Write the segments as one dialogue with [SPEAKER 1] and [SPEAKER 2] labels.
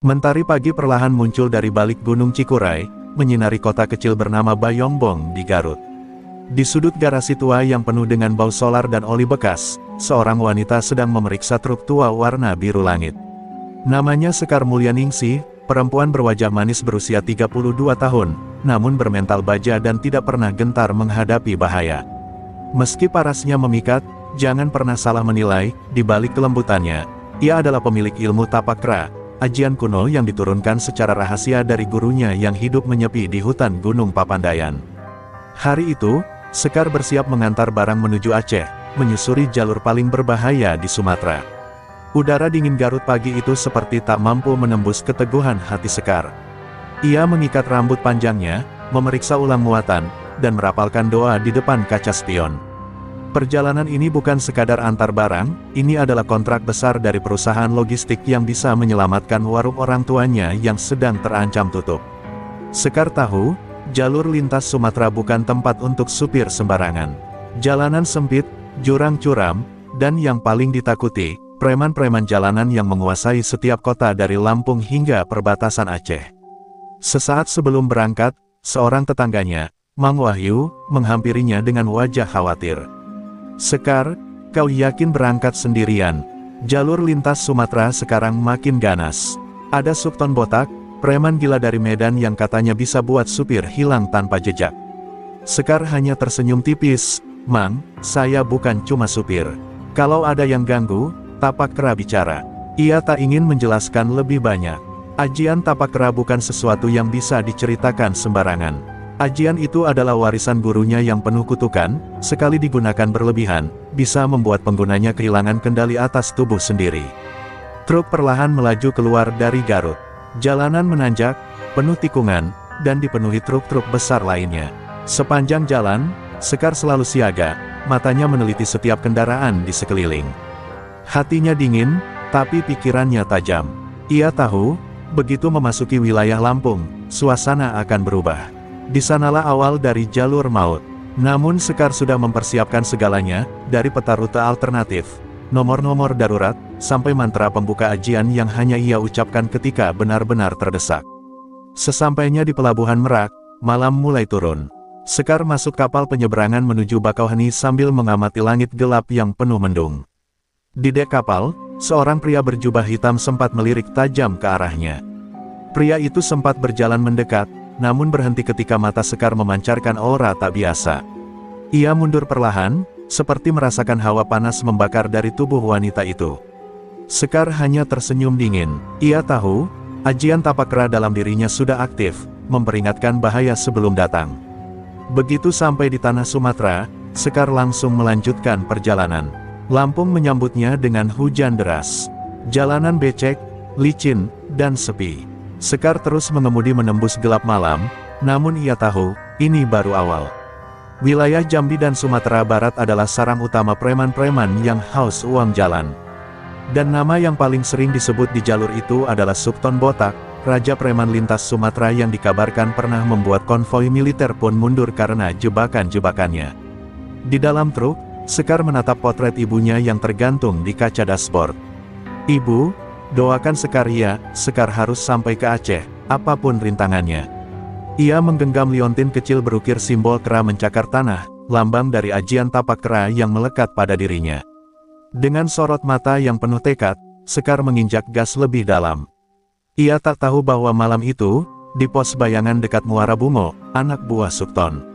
[SPEAKER 1] Mentari pagi perlahan muncul dari balik Gunung Cikuray, menyinari kota kecil bernama Bayongbong di Garut. Di sudut garasi tua yang penuh dengan bau solar dan oli bekas, seorang wanita sedang memeriksa truk tua warna biru langit. Namanya Sekar Mulyaningsih, perempuan berwajah manis berusia 32 tahun, namun bermental baja dan tidak pernah gentar menghadapi bahaya. Meski parasnya memikat, jangan pernah salah menilai, di balik kelembutannya, ia adalah pemilik ilmu tapakra, ajian kuno yang diturunkan secara rahasia dari gurunya yang hidup menyepi di hutan Gunung Papandayan. Hari itu, Sekar bersiap mengantar barang menuju Aceh, menyusuri jalur paling berbahaya di Sumatera. Udara dingin Garut pagi itu seperti tak mampu menembus keteguhan hati Sekar. Ia mengikat rambut panjangnya, memeriksa ulang muatan, dan merapalkan doa di depan kaca spion. Perjalanan ini bukan sekadar antar barang, ini adalah kontrak besar dari perusahaan logistik yang bisa menyelamatkan warung orang tuanya yang sedang terancam tutup. Sekar tahu, jalur lintas Sumatera bukan tempat untuk supir sembarangan. Jalanan sempit, jurang curam, dan yang paling ditakuti, preman-preman jalanan yang menguasai setiap kota dari Lampung hingga perbatasan Aceh. Sesaat sebelum berangkat, seorang tetangganya, Mang Wahyu, menghampirinya dengan wajah khawatir. "Sekar, kau yakin berangkat sendirian? Jalur lintas Sumatera sekarang makin ganas. Ada Sukton botak, preman gila dari Medan yang katanya bisa buat supir hilang tanpa jejak." Sekar hanya tersenyum tipis, "Mang, saya bukan cuma supir. Kalau ada yang ganggu, tapakra bicara." Ia tak ingin menjelaskan lebih banyak. Ajian tapakra bukan sesuatu yang bisa diceritakan sembarangan. Ajian itu adalah warisan gurunya yang penuh kutukan, sekali digunakan berlebihan, bisa membuat penggunanya kehilangan kendali atas tubuh sendiri. Truk perlahan melaju keluar dari Garut. Jalanan menanjak, penuh tikungan, dan dipenuhi truk-truk besar lainnya. Sepanjang jalan, Sekar selalu siaga, matanya meneliti setiap kendaraan di sekeliling. Hatinya dingin, tapi pikirannya tajam. Ia tahu, begitu memasuki wilayah Lampung, suasana akan berubah. Di sanalah awal dari jalur maut. Namun Sekar sudah mempersiapkan segalanya, dari peta rute alternatif, nomor-nomor darurat, sampai mantra pembuka ajian yang hanya ia ucapkan ketika benar-benar terdesak. Sesampainya di Pelabuhan Merak, malam mulai turun. Sekar masuk kapal penyeberangan menuju Bakauheni sambil mengamati langit gelap yang penuh mendung. Di dek kapal, seorang pria berjubah hitam sempat melirik tajam ke arahnya. Pria itu sempat berjalan mendekat, namun berhenti ketika mata Sekar memancarkan aura tak biasa. Ia mundur perlahan, seperti merasakan hawa panas membakar dari tubuh wanita itu. Sekar hanya tersenyum dingin. Ia tahu, ajian tapakra dalam dirinya sudah aktif, memperingatkan bahaya sebelum datang. Begitu sampai di tanah Sumatera, Sekar langsung melanjutkan perjalanan. Lampung menyambutnya dengan hujan deras. Jalanan becek, licin, dan sepi. Sekar terus mengemudi menembus gelap malam, namun ia tahu, ini baru awal. Wilayah Jambi dan Sumatera Barat adalah sarang utama preman-preman yang haus uang jalan. Dan nama yang paling sering disebut di jalur itu adalah Sukton Botak, raja preman lintas Sumatera yang dikabarkan pernah membuat konvoi militer pun mundur karena jebakan-jebakannya. Di dalam truk, Sekar menatap potret ibunya yang tergantung di kaca dashboard. "Ibu, doakan Sekar ya, Sekar harus sampai ke Aceh, apapun rintangannya." Ia menggenggam liontin kecil berukir simbol kera mencakar tanah, lambang dari ajian tapak kera yang melekat pada dirinya. Dengan sorot mata yang penuh tekad, Sekar menginjak gas lebih dalam. Ia tak tahu bahwa malam itu, di pos bayangan dekat Muara Bungo, anak buah Sukton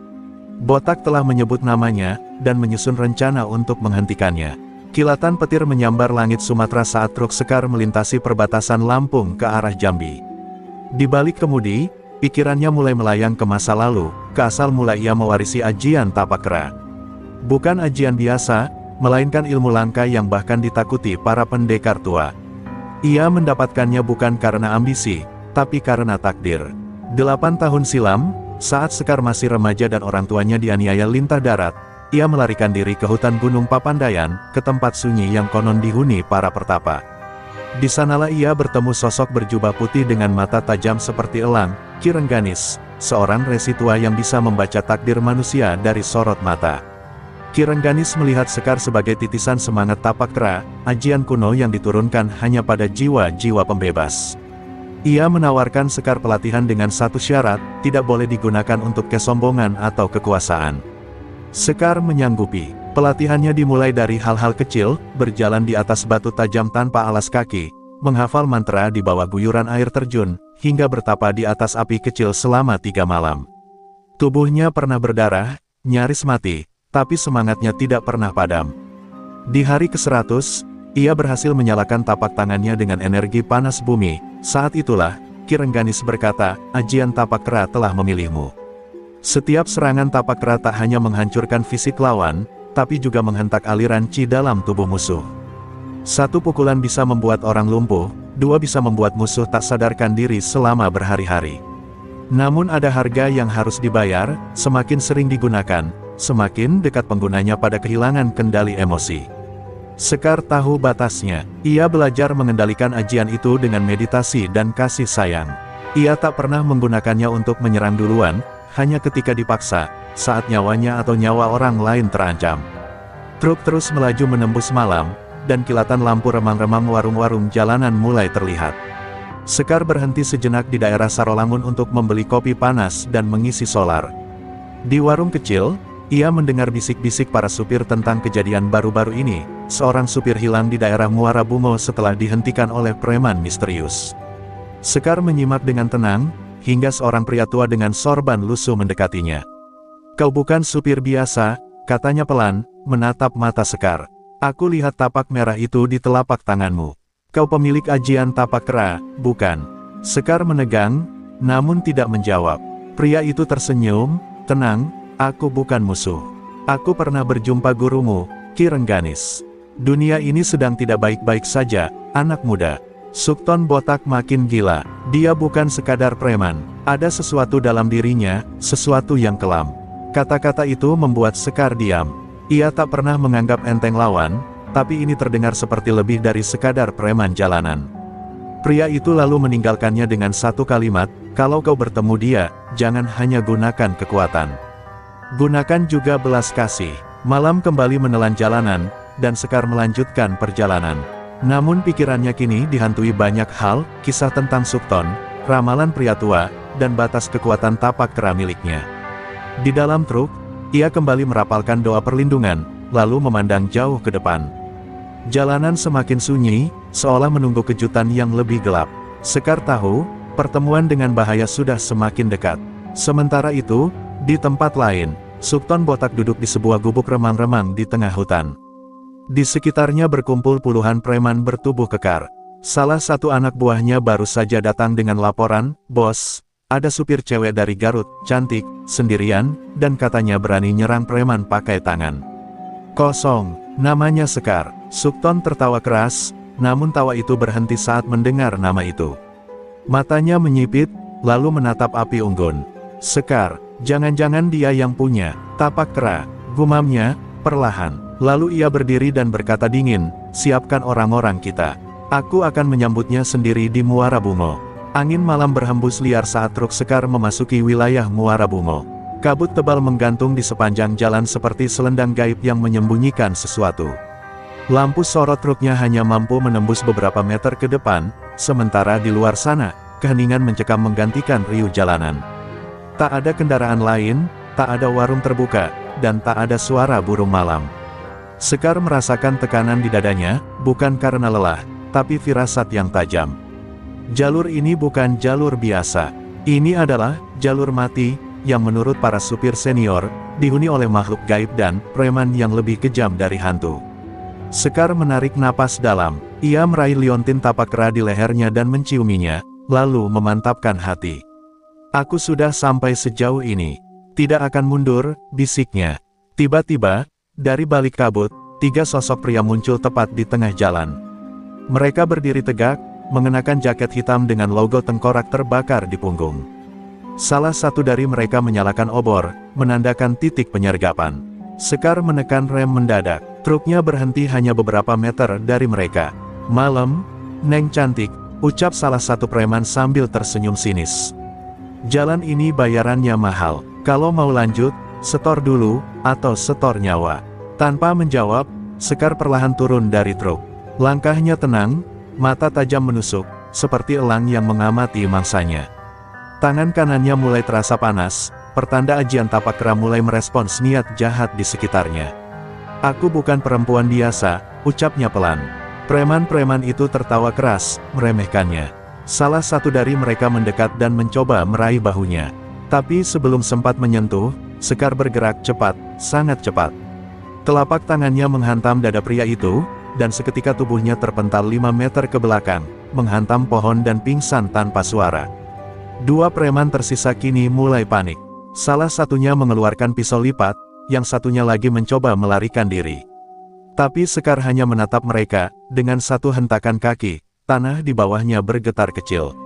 [SPEAKER 1] Botak telah menyebut namanya, dan menyusun rencana untuk menghentikannya. Kilatan petir menyambar langit Sumatera saat truk Sekar melintasi perbatasan Lampung ke arah Jambi. Di balik kemudi, pikirannya mulai melayang ke masa lalu, ke asal mula ia mewarisi ajian tapakra. Bukan ajian biasa, melainkan ilmu langka yang bahkan ditakuti para pendekar tua. Ia mendapatkannya bukan karena ambisi, tapi karena takdir. 8 tahun silam, saat Sekar masih remaja dan orang tuanya dianiaya lintah darat, ia melarikan diri ke hutan Gunung Papandayan, ke tempat sunyi yang konon dihuni para pertapa. Di sanalah ia bertemu sosok berjubah putih dengan mata tajam seperti elang, Ki Rengganis, seorang resi tua yang bisa membaca takdir manusia dari sorot mata. Ki Rengganis melihat Sekar sebagai titisan semangat tapakra, ajian kuno yang diturunkan hanya pada jiwa-jiwa pembebas. Ia menawarkan Sekar pelatihan dengan satu syarat, tidak boleh digunakan untuk kesombongan atau kekuasaan. Sekar menyanggupi. Pelatihannya dimulai dari hal-hal kecil, berjalan di atas batu tajam tanpa alas kaki, menghafal mantra di bawah guyuran air terjun, hingga bertapa di atas api kecil selama 3 malam. Tubuhnya pernah berdarah, nyaris mati, tapi semangatnya tidak pernah padam. Di hari ke-100, ia berhasil menyalakan tapak tangannya dengan energi panas bumi. Saat itulah, Ki Rengganis berkata, ajian tapak kera telah memilihmu. Setiap serangan tapak kera tak hanya menghancurkan fisik lawan, tapi juga menghentak aliran chi dalam tubuh musuh. Satu pukulan bisa membuat orang lumpuh, dua bisa membuat musuh tak sadarkan diri selama berhari-hari. Namun ada harga yang harus dibayar, semakin sering digunakan, semakin dekat penggunanya pada kehilangan kendali emosi. Sekar tahu batasnya. Ia belajar mengendalikan ajian itu dengan meditasi dan kasih sayang. Ia tak pernah menggunakannya untuk menyerang duluan, hanya ketika dipaksa, saat nyawanya atau nyawa orang lain terancam. Truk terus melaju menembus malam, dan kilatan lampu remang-remang warung-warung jalanan mulai terlihat. Sekar berhenti sejenak di daerah Sarolangun untuk membeli kopi panas dan mengisi solar. Di warung kecil, ia mendengar bisik-bisik para supir tentang kejadian baru-baru ini. Seorang supir hilang di daerah Muara Bungo setelah dihentikan oleh preman misterius. Sekar menyimak dengan tenang, hingga seorang pria tua dengan sorban lusuh mendekatinya. "Kau bukan supir biasa," katanya pelan, menatap mata Sekar. "Aku lihat tapak merah itu di telapak tanganmu. Kau pemilik ajian tapak kera, bukan?" Sekar menegang, namun tidak menjawab. Pria itu tersenyum, "Tenang, aku bukan musuh. Aku pernah berjumpa gurumu, Ki Rengganis. Dunia ini sedang tidak baik-baik saja, anak muda." Sukton botak makin gila. Dia bukan sekadar preman. Ada sesuatu dalam dirinya, sesuatu yang kelam. Kata-kata itu membuat Sekar diam. Ia tak pernah menganggap enteng lawan, tapi ini terdengar seperti lebih dari sekadar preman jalanan. Pria itu lalu meninggalkannya dengan satu kalimat, "Kalau kau bertemu dia, jangan hanya gunakan kekuatan. Gunakan juga belas kasih." Malam kembali menelan jalanan, dan Sekar melanjutkan perjalanan. Namun pikirannya kini dihantui banyak hal, kisah tentang Sukton, ramalan pria tua, dan batas kekuatan tapak kera miliknya. Di dalam truk, ia kembali merapalkan doa perlindungan, lalu memandang jauh ke depan. Jalanan semakin sunyi, seolah menunggu kejutan yang lebih gelap. Sekar tahu, pertemuan dengan bahaya sudah semakin dekat. Sementara itu, di tempat lain, Sukton botak duduk di sebuah gubuk remang-remang di tengah hutan. Di sekitarnya berkumpul puluhan preman bertubuh kekar. Salah satu anak buahnya baru saja datang dengan laporan, "Bos, ada supir cewek dari Garut, cantik, sendirian, dan katanya berani nyerang preman pakai tangan." "Kosong, namanya Sekar." Sukton tertawa keras, namun tawa itu berhenti saat mendengar nama itu. Matanya menyipit, lalu menatap api unggun. "Sekar, jangan-jangan dia yang punya tapak kera," gumamnya, perlahan. Lalu ia berdiri dan berkata dingin, "Siapkan orang-orang kita. Aku akan menyambutnya sendiri di Muara Bungo." Angin malam berhembus liar saat truk Sekar memasuki wilayah Muara Bungo. Kabut tebal menggantung di sepanjang jalan seperti selendang gaib yang menyembunyikan sesuatu. Lampu sorot truknya hanya mampu menembus beberapa meter ke depan, sementara di luar sana, keheningan mencekam menggantikan riuh jalanan. Tak ada kendaraan lain, tak ada warung terbuka, dan tak ada suara burung malam. Sekar merasakan tekanan di dadanya, bukan karena lelah, tapi firasat yang tajam. Jalur ini bukan jalur biasa. Ini adalah jalur mati, yang menurut para supir senior, dihuni oleh makhluk gaib dan preman yang lebih kejam dari hantu. Sekar menarik napas dalam. Ia meraih liontin tapak kera di lehernya dan menciuminya, lalu memantapkan hati. "Aku sudah sampai sejauh ini. Tidak akan mundur," bisiknya. Tiba-tiba, dari balik kabut, 3 sosok pria muncul tepat di tengah jalan. Mereka berdiri tegak, mengenakan jaket hitam dengan logo tengkorak terbakar di punggung. Salah satu dari mereka menyalakan obor, menandakan titik penyergapan. Sekar menekan rem mendadak. Truknya berhenti hanya beberapa meter dari mereka. "Malam, Neng cantik," ucap salah satu preman sambil tersenyum sinis. "Jalan ini bayarannya mahal. Kalau mau lanjut, setor dulu, atau setor nyawa." Tanpa menjawab, Sekar perlahan turun dari truk. Langkahnya tenang, mata tajam menusuk, seperti elang yang mengamati mangsanya. Tangan kanannya mulai terasa panas, pertanda ajian tapak kera mulai merespons niat jahat di sekitarnya. "Aku bukan perempuan biasa," ucapnya pelan. Preman-preman itu tertawa keras, meremehkannya. Salah satu dari mereka mendekat dan mencoba meraih bahunya. Tapi sebelum sempat menyentuh, Sekar bergerak cepat, sangat cepat. Telapak tangannya menghantam dada pria itu, dan seketika tubuhnya terpental 5 meter ke belakang, menghantam pohon dan pingsan tanpa suara. Dua preman tersisa kini mulai panik. Salah satunya mengeluarkan pisau lipat, yang satunya lagi mencoba melarikan diri. Tapi Sekar hanya menatap mereka, dengan satu hentakan kaki, tanah di bawahnya bergetar kecil.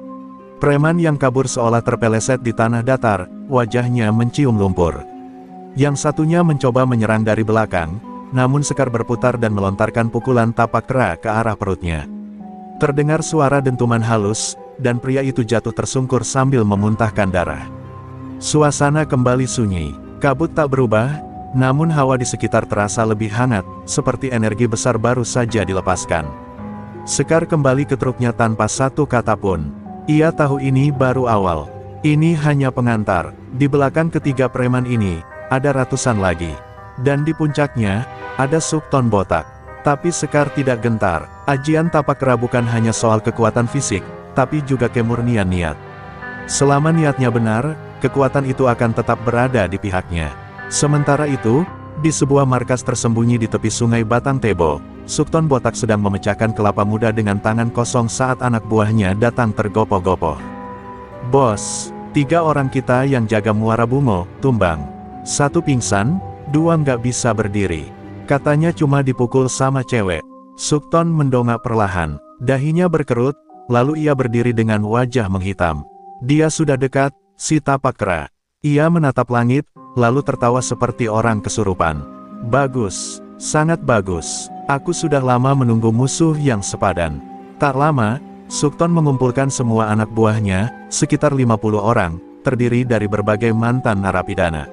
[SPEAKER 1] Preman yang kabur seolah terpeleset di tanah datar, wajahnya mencium lumpur. Yang satunya mencoba menyerang dari belakang, namun Sekar berputar dan melontarkan pukulan tapak kera ke arah perutnya. Terdengar suara dentuman halus, dan pria itu jatuh tersungkur sambil memuntahkan darah. Suasana kembali sunyi, kabut tak berubah, namun hawa di sekitar terasa lebih hangat, seperti energi besar baru saja dilepaskan. Sekar kembali ke truknya tanpa satu kata pun. Ia tahu ini baru awal. Ini hanya pengantar. Di belakang ketiga preman ini, ada ratusan lagi. Dan di puncaknya, ada Sukton botak. Tapi Sekar tidak gentar. Ajian tapak kera bukan hanya soal kekuatan fisik, tapi juga kemurnian niat. Selama niatnya benar, kekuatan itu akan tetap berada di pihaknya. Sementara itu, di sebuah markas tersembunyi di tepi sungai Batang Tebo, Sukton botak sedang memecahkan kelapa muda dengan tangan kosong saat anak buahnya datang tergopoh-gopoh. "Bos, 3 orang kita yang jaga Muara Bungo, tumbang. 1 pingsan, 2 nggak bisa berdiri. Katanya cuma dipukul sama cewek." Sukton mendongak perlahan, dahinya berkerut, lalu ia berdiri dengan wajah menghitam. Dia sudah dekat, si tapak kera. Ia menatap langit, lalu tertawa seperti orang kesurupan. "Bagus, sangat bagus. Aku sudah lama menunggu musuh yang sepadan." Tak lama, Sukton mengumpulkan semua anak buahnya, sekitar 50 orang, terdiri dari berbagai mantan narapidana,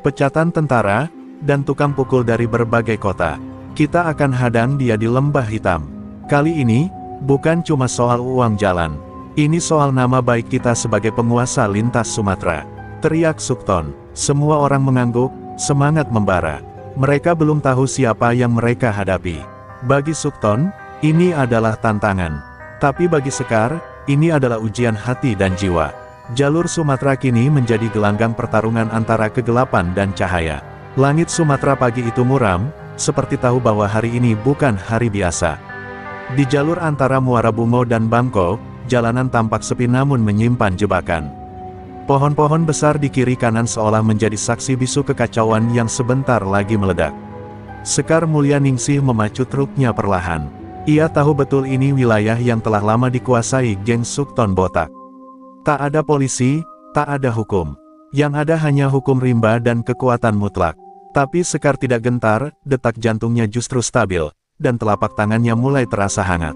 [SPEAKER 1] pecatan tentara, dan tukang pukul dari berbagai kota. "Kita akan hadang dia di Lembah Hitam. Kali ini, bukan cuma soal uang jalan. Ini soal nama baik kita sebagai penguasa lintas Sumatera," teriak Sukton. Semua orang mengangguk, semangat membara. Mereka belum tahu siapa yang mereka hadapi. Bagi Sukton, ini adalah tantangan. Tapi bagi Sekar, ini adalah ujian hati dan jiwa. Jalur Sumatera kini menjadi gelanggang pertarungan antara kegelapan dan cahaya. Langit Sumatera pagi itu muram, seperti tahu bahwa hari ini bukan hari biasa. Di jalur antara Muara Bungo dan Bangko, jalanan tampak sepi namun menyimpan jebakan. Pohon-pohon besar di kiri kanan seolah menjadi saksi bisu kekacauan yang sebentar lagi meledak. Sekar Mulyaningsih memacu truknya perlahan. Ia tahu betul ini wilayah yang telah lama dikuasai geng Sukton botak. Tak ada polisi, tak ada hukum. Yang ada hanya hukum rimba dan kekuatan mutlak. Tapi Sekar tidak gentar, detak jantungnya justru stabil, dan telapak tangannya mulai terasa hangat.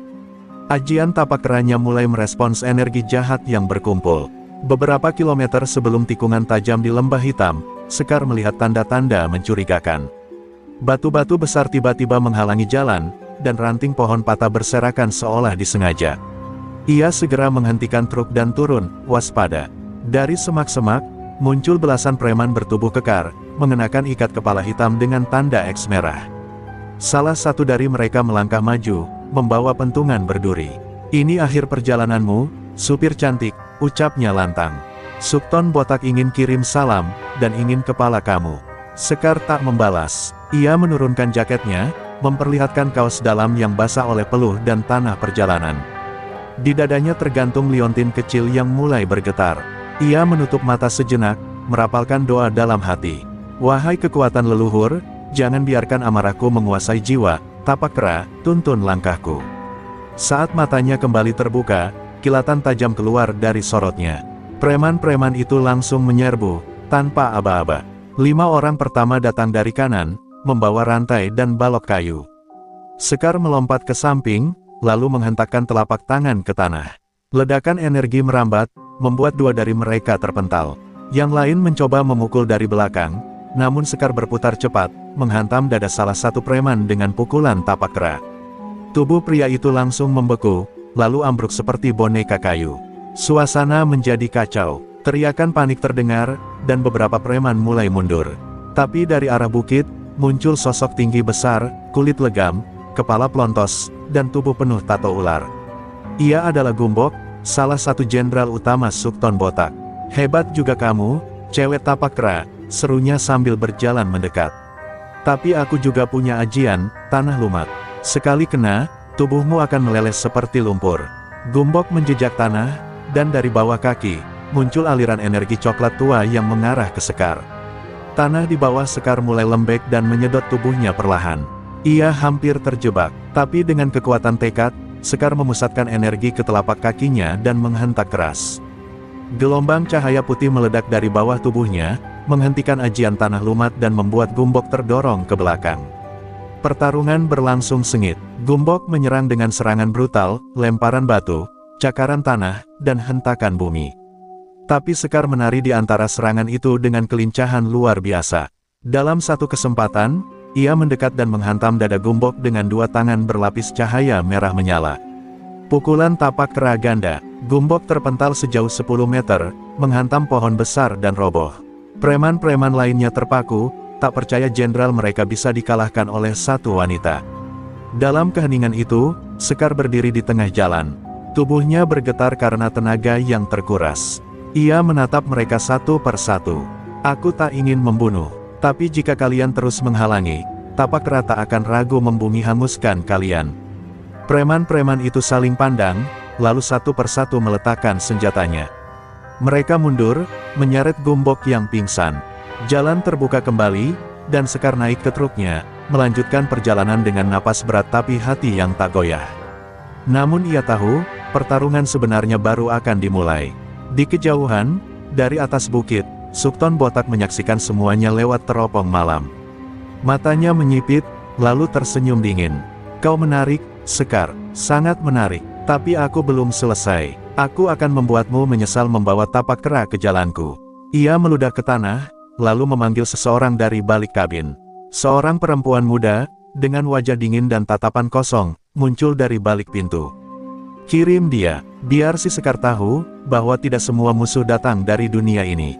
[SPEAKER 1] Ajian tapak keranya mulai merespons energi jahat yang berkumpul. Beberapa kilometer sebelum tikungan tajam di Lembah Hitam, Sekar melihat tanda-tanda mencurigakan. Batu-batu besar tiba-tiba menghalangi jalan, dan ranting pohon patah berserakan seolah disengaja. Ia segera menghentikan truk dan turun, waspada. Dari semak-semak, muncul belasan preman bertubuh kekar, mengenakan ikat kepala hitam dengan tanda X merah. Salah satu dari mereka melangkah maju, membawa pentungan berduri. "Ini akhir perjalananmu, supir cantik," ucapnya lantang. "Sukton botak ingin kirim salam, dan ingin kepala kamu." Sekar tak membalas. Ia menurunkan jaketnya, memperlihatkan kaos dalam yang basah oleh peluh dan tanah perjalanan. Di dadanya tergantung liontin kecil yang mulai bergetar. Ia menutup mata sejenak, merapalkan doa dalam hati. "Wahai kekuatan leluhur, jangan biarkan amarahku menguasai jiwa, tapak kera, tuntun langkahku." Saat matanya kembali terbuka, kilatan tajam keluar dari sorotnya. Preman-preman itu langsung menyerbu, tanpa aba-aba. 5 orang pertama datang dari kanan, membawa rantai dan balok kayu. Sekar melompat ke samping, lalu menghentakkan telapak tangan ke tanah. Ledakan energi merambat, membuat 2 dari mereka terpental. Yang lain mencoba memukul dari belakang, namun Sekar berputar cepat, menghantam dada salah satu preman dengan pukulan tapak kera. Tubuh pria itu langsung membeku, lalu ambruk seperti boneka kayu. Suasana menjadi kacau, teriakan panik terdengar, dan beberapa preman mulai mundur. Tapi dari arah bukit, muncul sosok tinggi besar, kulit legam, kepala pelontos, dan tubuh penuh tato ular. Ia adalah Gumbok, salah satu jenderal utama Sukton Botak. "Hebat juga kamu, cewek tapak kera," serunya sambil berjalan mendekat. "Tapi aku juga punya ajian, tanah lumat. Sekali kena, tubuhmu akan meleleh seperti lumpur." Gumbok menjejak tanah, dan dari bawah kaki, muncul aliran energi coklat tua yang mengarah ke Sekar. Tanah di bawah Sekar mulai lembek dan menyedot tubuhnya perlahan. Ia hampir terjebak, tapi dengan kekuatan tekad, Sekar memusatkan energi ke telapak kakinya dan menghentak keras. Gelombang cahaya putih meledak dari bawah tubuhnya, menghentikan ajian tanah lumat dan membuat Gumbok terdorong ke belakang. Pertarungan berlangsung sengit. Gumbok menyerang dengan serangan brutal, lemparan batu, cakaran tanah, dan hentakan bumi. Tapi Sekar menari di antara serangan itu dengan kelincahan luar biasa. Dalam satu kesempatan, ia mendekat dan menghantam dada Gumbok dengan dua tangan berlapis cahaya merah menyala. Pukulan tapak kera ganda, Gumbok terpental sejauh 10 meter, menghantam pohon besar dan roboh. Preman-preman lainnya terpaku, tak percaya jenderal mereka bisa dikalahkan oleh satu wanita. Dalam keheningan itu, Sekar berdiri di tengah jalan. Tubuhnya bergetar karena tenaga yang terkuras. Ia menatap mereka satu persatu. "Aku tak ingin membunuh, tapi jika kalian terus menghalangi, tapak kera tak akan ragu membumi hanguskan kalian." Preman-preman itu saling pandang, lalu satu persatu meletakkan senjatanya. Mereka mundur, menyeret Gumbok yang pingsan. Jalan terbuka kembali, dan Sekar naik ke truknya, melanjutkan perjalanan dengan napas berat tapi hati yang tak goyah. Namun ia tahu, pertarungan sebenarnya baru akan dimulai. Di kejauhan, dari atas bukit, Sukton Botak menyaksikan semuanya lewat teropong malam. Matanya menyipit, lalu tersenyum dingin. "Kau menarik, Sekar, sangat menarik, tapi aku belum selesai. Aku akan membuatmu menyesal membawa tapak kera ke jalanku." Ia meludah ke tanah, lalu memanggil seseorang dari balik kabin. Seorang perempuan muda, dengan wajah dingin dan tatapan kosong, muncul dari balik pintu. "Kirim dia, biar si Sekar tahu, bahwa tidak semua musuh datang dari dunia ini."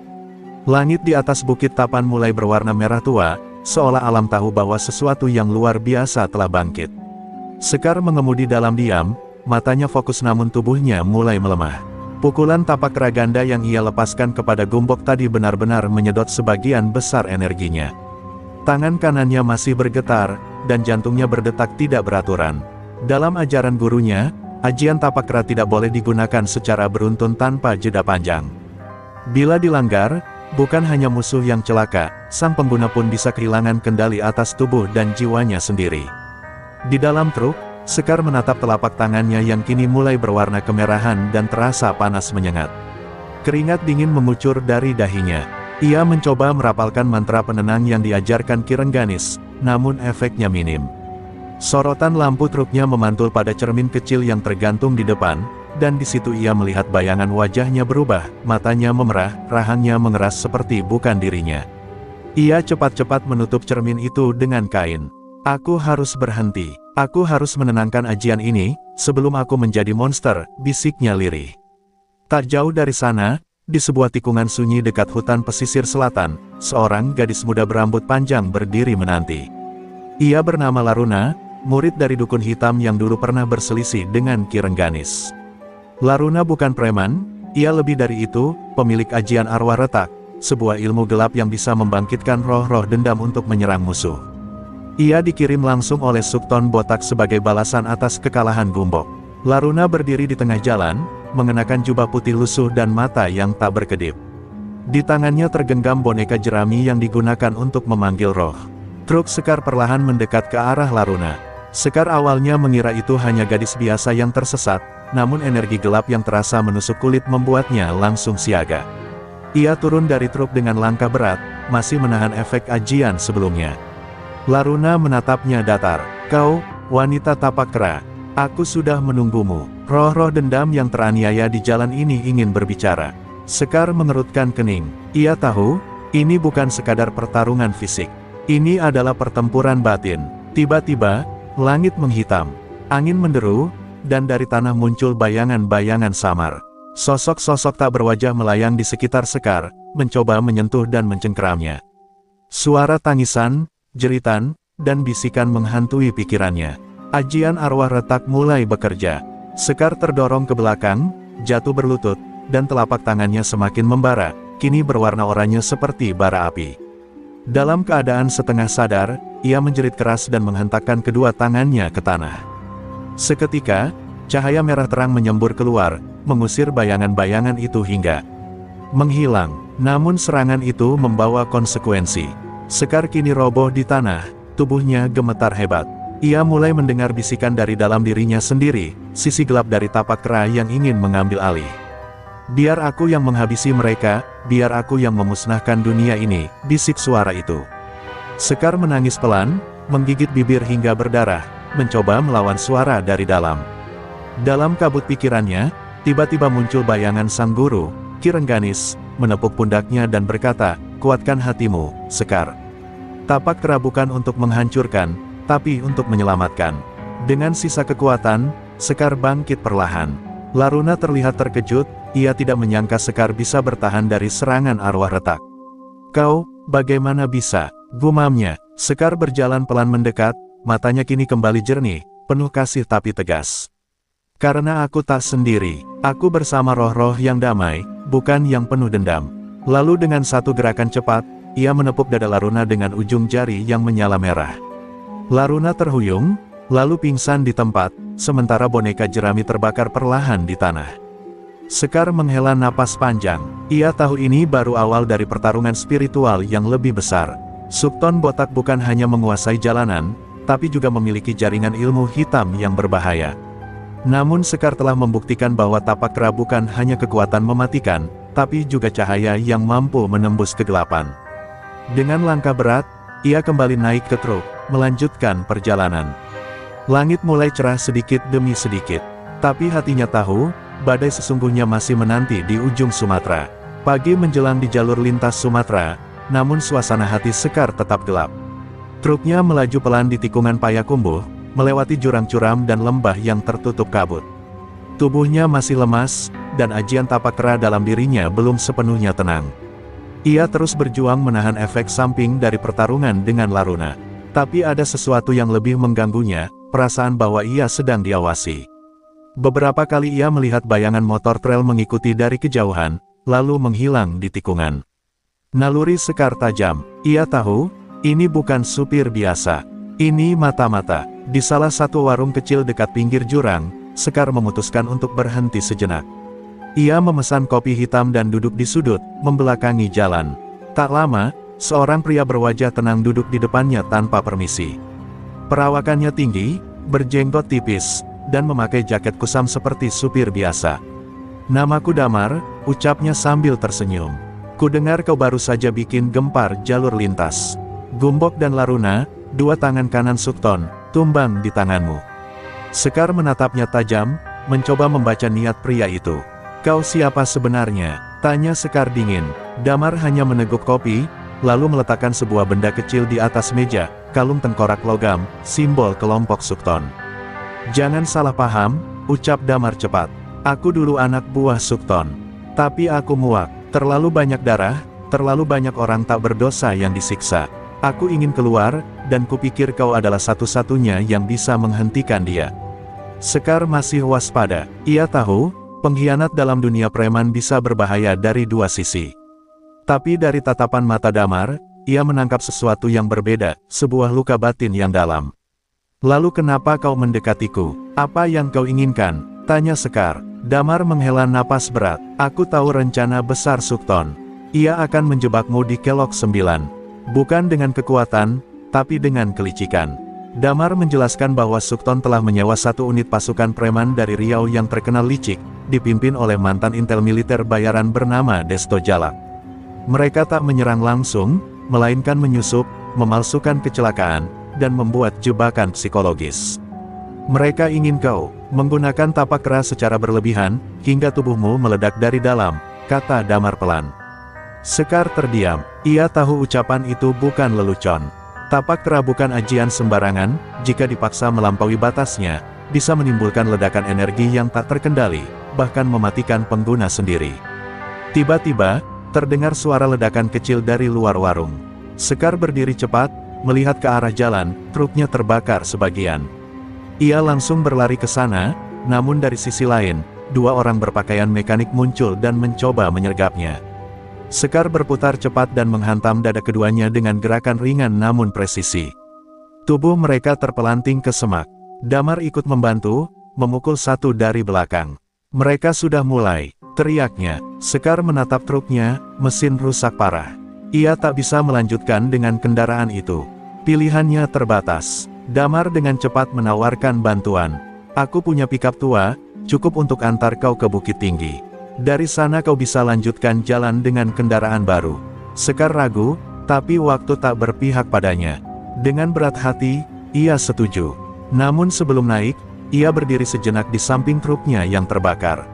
[SPEAKER 1] Langit di atas bukit Tapan mulai berwarna merah tua, seolah alam tahu bahwa sesuatu yang luar biasa telah bangkit. Sekar mengemudi dalam diam, matanya fokus namun tubuhnya mulai melemah. Pukulan tapak kera ganda yang ia lepaskan kepada Gumbok tadi benar-benar menyedot sebagian besar energinya. Tangan kanannya masih bergetar, dan jantungnya berdetak tidak beraturan. Dalam ajaran gurunya, ajian tapak kera tidak boleh digunakan secara beruntun tanpa jeda panjang. Bila dilanggar, bukan hanya musuh yang celaka, sang pengguna pun bisa kehilangan kendali atas tubuh dan jiwanya sendiri. Di dalam truk, Sekar menatap telapak tangannya yang kini mulai berwarna kemerahan dan terasa panas menyengat. Keringat dingin mengucur dari dahinya. Ia mencoba merapalkan mantra penenang yang diajarkan Ki Rengganis, namun efeknya minim. Sorotan lampu truknya memantul pada cermin kecil yang tergantung di depan, dan di situ ia melihat bayangan wajahnya berubah, matanya memerah, rahangnya mengeras seperti bukan dirinya. Ia cepat-cepat menutup cermin itu dengan kain. "Aku harus berhenti. Aku harus menenangkan ajian ini, sebelum aku menjadi monster," bisiknya lirih. Tak jauh dari sana, di sebuah tikungan sunyi dekat hutan pesisir selatan, seorang gadis muda berambut panjang berdiri menanti. Ia bernama Laruna, murid dari dukun hitam yang dulu pernah berselisih dengan Ki Rengganis. Laruna bukan preman, ia lebih dari itu, pemilik ajian arwah retak, sebuah ilmu gelap yang bisa membangkitkan roh-roh dendam untuk menyerang musuh. Ia dikirim langsung oleh Sukton Botak sebagai balasan atas kekalahan Gumbok. Laruna berdiri di tengah jalan, mengenakan jubah putih lusuh dan mata yang tak berkedip. Di tangannya tergenggam boneka jerami yang digunakan untuk memanggil roh. Truk Sekar perlahan mendekat ke arah Laruna. Sekar awalnya mengira itu hanya gadis biasa yang tersesat, namun energi gelap yang terasa menusuk kulit membuatnya langsung siaga. Ia turun dari truk dengan langkah berat, masih menahan efek ajian sebelumnya. Laruna menatapnya datar. "Kau, wanita tapak kera, aku sudah menunggumu." Roh-roh dendam yang teraniaya di jalan ini ingin berbicara. Sekar mengerutkan kening. Ia tahu, ini bukan sekadar pertarungan fisik. Ini adalah pertempuran batin. Tiba-tiba, langit menghitam. Angin menderu, dan dari tanah muncul bayangan-bayangan samar. Sosok-sosok tak berwajah melayang di sekitar Sekar, mencoba menyentuh dan mencengkeramnya. Suara tangisan, jeritan, dan bisikan menghantui pikirannya. Ajian arwah retak mulai bekerja. Sekar terdorong ke belakang, jatuh berlutut, dan telapak tangannya semakin membara, kini berwarna oranye seperti bara api. Dalam keadaan setengah sadar, ia menjerit keras dan menghentakkan kedua tangannya ke tanah. Seketika, cahaya merah terang menyembur keluar, mengusir bayangan-bayangan itu hingga menghilang. Namun serangan itu membawa konsekuensi. Sekar kini roboh di tanah, tubuhnya gemetar hebat. Ia mulai mendengar bisikan dari dalam dirinya sendiri, sisi gelap dari tapak kera yang ingin mengambil alih. Biar aku yang menghabisi mereka, biar aku yang memusnahkan dunia ini, bisik suara itu. Sekar menangis pelan, menggigit bibir hingga berdarah, mencoba melawan suara dari dalam. Dalam kabut pikirannya, tiba-tiba muncul bayangan sang guru, Ki Rengganis, menepuk pundaknya dan berkata, "Kuatkan hatimu, Sekar. Tapak kera bukan untuk menghancurkan, tapi untuk menyelamatkan." Dengan sisa kekuatan, Sekar bangkit perlahan. Laruna terlihat terkejut, ia tidak menyangka Sekar bisa bertahan dari serangan arwah retak. "Kau, bagaimana bisa?" gumamnya. Sekar berjalan pelan mendekat, matanya kini kembali jernih, penuh kasih tapi tegas. "Karena aku tak sendiri, aku bersama roh-roh yang damai, bukan yang penuh dendam." Lalu dengan satu gerakan cepat, ia menepuk dada Laruna dengan ujung jari yang menyala merah. Laruna terhuyung, lalu pingsan di tempat, sementara boneka jerami terbakar perlahan di tanah. Sekar menghela napas panjang. Ia tahu ini baru awal dari pertarungan spiritual yang lebih besar. Sukton botak bukan hanya menguasai jalanan, tapi juga memiliki jaringan ilmu hitam yang berbahaya. Namun Sekar telah membuktikan bahwa tapak kera bukan hanya kekuatan mematikan, tapi juga cahaya yang mampu menembus kegelapan. Dengan langkah berat, ia kembali naik ke truk, melanjutkan perjalanan. Langit mulai cerah sedikit demi sedikit. Tapi hatinya tahu, badai sesungguhnya masih menanti di ujung Sumatera. Pagi menjelang di jalur lintas Sumatera, namun suasana hati Sekar tetap gelap. Truknya melaju pelan di tikungan Payakumbuh, melewati jurang curam dan lembah yang tertutup kabut. Tubuhnya masih lemas, dan ajian tapak kera dalam dirinya belum sepenuhnya tenang. Ia terus berjuang menahan efek samping dari pertarungan dengan Laruna. Tapi ada sesuatu yang lebih mengganggunya, perasaan bahwa ia sedang diawasi. Beberapa kali ia melihat bayangan motor trail mengikuti dari kejauhan, lalu menghilang di tikungan. Naluri Sekar tajam. Ia tahu, ini bukan supir biasa. Ini mata-mata. Di salah satu warung kecil dekat pinggir jurang, Sekar memutuskan untuk berhenti sejenak. Ia memesan kopi hitam dan duduk di sudut, membelakangi jalan. Tak lama, seorang pria berwajah tenang duduk di depannya tanpa permisi. Perawakannya tinggi, berjenggot tipis, dan memakai jaket kusam seperti supir biasa. "Namaku Damar," ucapnya sambil tersenyum. "Kudengar kau baru saja bikin gempar jalur lintas. Gumbok dan Laruna, dua tangan kanan Sukton, tumbang di tanganmu." Sekar menatapnya tajam, mencoba membaca niat pria itu. "Kau siapa sebenarnya?" tanya Sekar dingin. Damar hanya meneguk kopi, lalu meletakkan sebuah benda kecil di atas meja, kalung tengkorak logam, simbol kelompok Sukton. "Jangan salah paham," ucap Damar cepat. "Aku dulu anak buah Sukton. Tapi aku muak, terlalu banyak darah, terlalu banyak orang tak berdosa yang disiksa. Aku ingin keluar, dan kupikir kau adalah satu-satunya yang bisa menghentikan dia." Sekar masih waspada. Ia tahu, pengkhianat dalam dunia preman bisa berbahaya dari dua sisi. Tapi dari tatapan mata Damar, ia menangkap sesuatu yang berbeda, sebuah luka batin yang dalam. "Lalu kenapa kau mendekatiku? Apa yang kau inginkan?" tanya Sekar. Damar menghela napas berat. "Aku tahu rencana besar Sukton. Ia akan menjebakmu di Kelok 9. Bukan dengan kekuatan, tapi dengan kelicikan." Damar menjelaskan bahwa Sukton telah menyewa satu unit pasukan preman dari Riau yang terkenal licik, dipimpin oleh mantan intel militer bayaran bernama Desto Jalak. Mereka tak menyerang langsung, melainkan menyusup, memalsukan kecelakaan, dan membuat jebakan psikologis. "Mereka ingin kau menggunakan tapak kera secara berlebihan, hingga tubuhmu meledak dari dalam," kata Damar pelan. Sekar terdiam. Ia tahu ucapan itu bukan lelucon. Tapak kera bukan ajian sembarangan, jika dipaksa melampaui batasnya, bisa menimbulkan ledakan energi yang tak terkendali, bahkan mematikan pengguna sendiri. Tiba-tiba, terdengar suara ledakan kecil dari luar warung. Sekar berdiri cepat, melihat ke arah jalan, truknya terbakar sebagian. Ia langsung berlari ke sana, namun dari sisi lain, dua orang berpakaian mekanik muncul dan mencoba menyergapnya. Sekar berputar cepat dan menghantam dada keduanya dengan gerakan ringan namun presisi. Tubuh mereka terpelanting ke semak. Damar ikut membantu, memukul satu dari belakang. Mereka sudah mulai, teriaknya. Sekar menatap truknya, mesin rusak parah. Ia tak bisa melanjutkan dengan kendaraan itu. Pilihannya terbatas. Damar dengan cepat menawarkan bantuan. Aku punya pikap tua, cukup untuk antar kau ke Bukit Tinggi. Dari sana kau bisa lanjutkan jalan dengan kendaraan baru. Sekar ragu, tapi waktu tak berpihak padanya. Dengan berat hati, ia setuju. Namun sebelum naik, ia berdiri sejenak di samping truknya yang terbakar.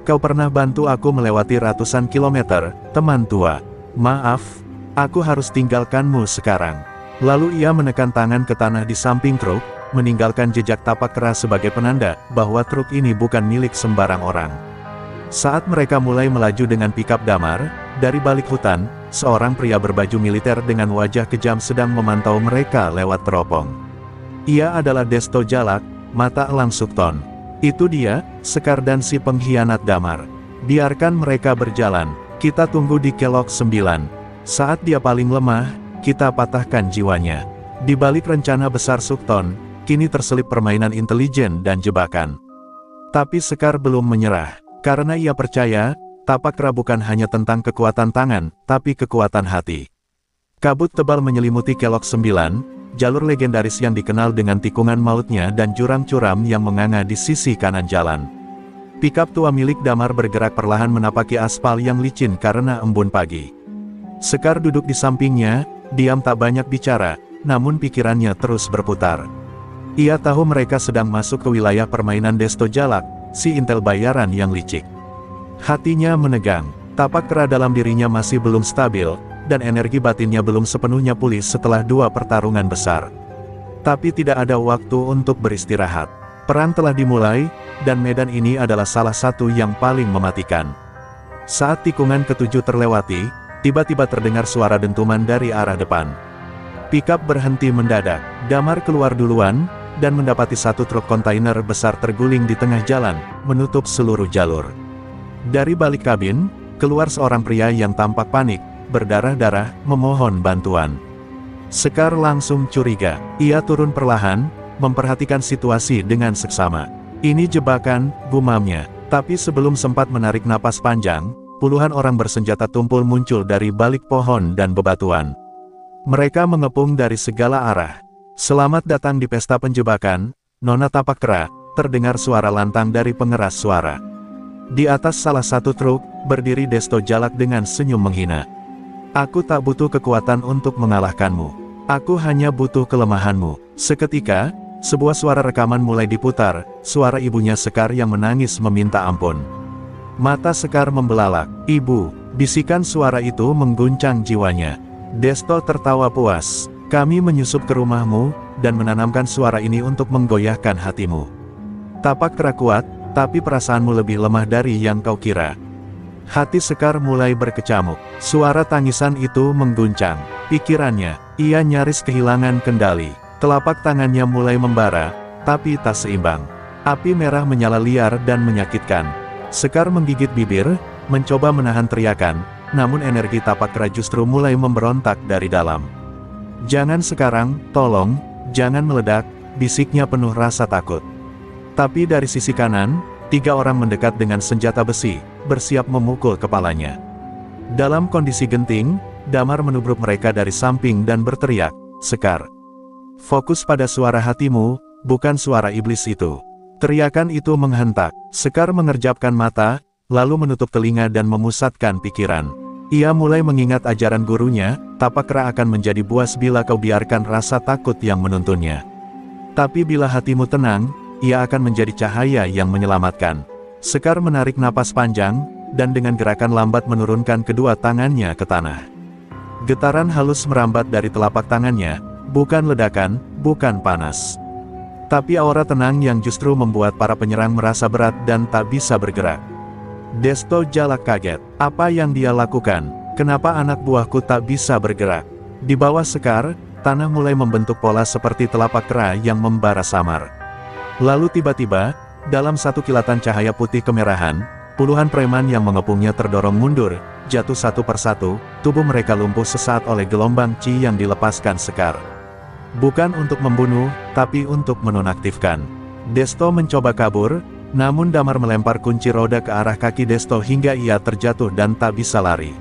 [SPEAKER 1] Kau pernah bantu aku melewati ratusan kilometer, teman tua. Maaf, aku harus tinggalkanmu sekarang. Lalu ia menekan tangan ke tanah di samping truk, meninggalkan jejak tapak keras sebagai penanda bahwa truk ini bukan milik sembarang orang. Saat mereka mulai melaju dengan pikap Damar, dari balik hutan, seorang pria berbaju militer dengan wajah kejam sedang memantau mereka lewat teropong. Ia adalah Desto Jalak, mata elang Sukton. Itu dia, Sekar dan si pengkhianat Damar. Biarkan mereka berjalan, kita tunggu di Kelok 9. Saat dia paling lemah, kita patahkan jiwanya. Di balik rencana besar Sukton, kini terselip permainan intelijen dan jebakan. Tapi Sekar belum menyerah, karena ia percaya, tapak kera bukan hanya tentang kekuatan tangan, tapi kekuatan hati. Kabut tebal menyelimuti Kelok 9, jalur legendaris yang dikenal dengan tikungan mautnya dan jurang curam yang menganga di sisi kanan jalan. Pikap tua milik Damar bergerak perlahan menapaki aspal yang licin karena embun pagi. Sekar duduk di sampingnya, diam tak banyak bicara, namun pikirannya terus berputar. Ia tahu mereka sedang masuk ke wilayah permainan Desto Jalak, si intel bayaran yang licik. Hatinya menegang, tapak kera dalam dirinya masih belum stabil, dan energi batinnya belum sepenuhnya pulih setelah dua pertarungan besar. Tapi tidak ada waktu untuk beristirahat. Perang telah dimulai, dan medan ini adalah salah satu yang paling mematikan. Saat tikungan ketujuh terlewati, tiba-tiba terdengar suara dentuman dari arah depan. Pikap berhenti mendadak, Damar keluar duluan, dan mendapati satu truk kontainer besar terguling di tengah jalan, menutup seluruh jalur. Dari balik kabin, keluar seorang pria yang tampak panik, berdarah-darah, memohon bantuan. Sekar langsung curiga. Ia turun perlahan, memperhatikan situasi dengan seksama. Ini jebakan, gumamnya. Tapi sebelum sempat menarik napas panjang, puluhan orang bersenjata tumpul muncul dari balik pohon dan bebatuan. Mereka mengepung dari segala arah. Selamat datang di pesta penjebakan, Nona Tapak Kera, terdengar suara lantang dari pengeras suara. Di atas salah satu truk, berdiri Desto Jalak dengan senyum menghina. Aku tak butuh kekuatan untuk mengalahkanmu. Aku hanya butuh kelemahanmu. Seketika, sebuah suara rekaman mulai diputar, suara ibunya Sekar yang menangis meminta ampun. Mata Sekar membelalak. Ibu, bisikan suara itu mengguncang jiwanya. Desto tertawa puas. Kami menyusup ke rumahmu, dan menanamkan suara ini untuk menggoyahkan hatimu. Tapak kera kuat, tapi perasaanmu lebih lemah dari yang kau kira. Hati Sekar mulai berkecamuk. Suara tangisan itu mengguncang pikirannya. Ia nyaris kehilangan kendali. Telapak tangannya mulai membara, tapi tak seimbang. Api merah menyala liar dan menyakitkan. Sekar menggigit bibir, mencoba menahan teriakan, namun energi tapak kera justru mulai memberontak dari dalam. Jangan sekarang, tolong, jangan meledak, bisiknya penuh rasa takut. Tapi dari sisi kanan, 3 orang mendekat dengan senjata besi, bersiap memukul kepalanya. Dalam kondisi genting, Damar menubruk mereka dari samping dan berteriak, Sekar, fokus pada suara hatimu, bukan suara iblis itu. Teriakan itu menghentak. Sekar mengerjapkan mata, lalu menutup telinga dan memusatkan pikiran. Ia mulai mengingat ajaran gurunya, tapak kera akan menjadi buas bila kau biarkan rasa takut yang menuntunnya. Tapi bila hatimu tenang, ia akan menjadi cahaya yang menyelamatkan. Sekar menarik napas panjang, dan dengan gerakan lambat menurunkan kedua tangannya ke tanah. Getaran halus merambat dari telapak tangannya, bukan ledakan, bukan panas. Tapi aura tenang yang justru membuat para penyerang merasa berat dan tak bisa bergerak. Desto Jalak kaget. Apa yang dia lakukan? Kenapa anak buahku tak bisa bergerak? Di bawah Sekar, tanah mulai membentuk pola seperti telapak kera yang membara samar. Lalu tiba-tiba, dalam satu kilatan cahaya putih kemerahan, puluhan preman yang mengepungnya terdorong mundur, jatuh satu persatu, tubuh mereka lumpuh sesaat oleh gelombang Qi yang dilepaskan Sekar. Bukan untuk membunuh, tapi untuk menonaktifkan. Desto mencoba kabur, namun Damar melempar kunci roda ke arah kaki Desto hingga ia terjatuh dan tak bisa lari.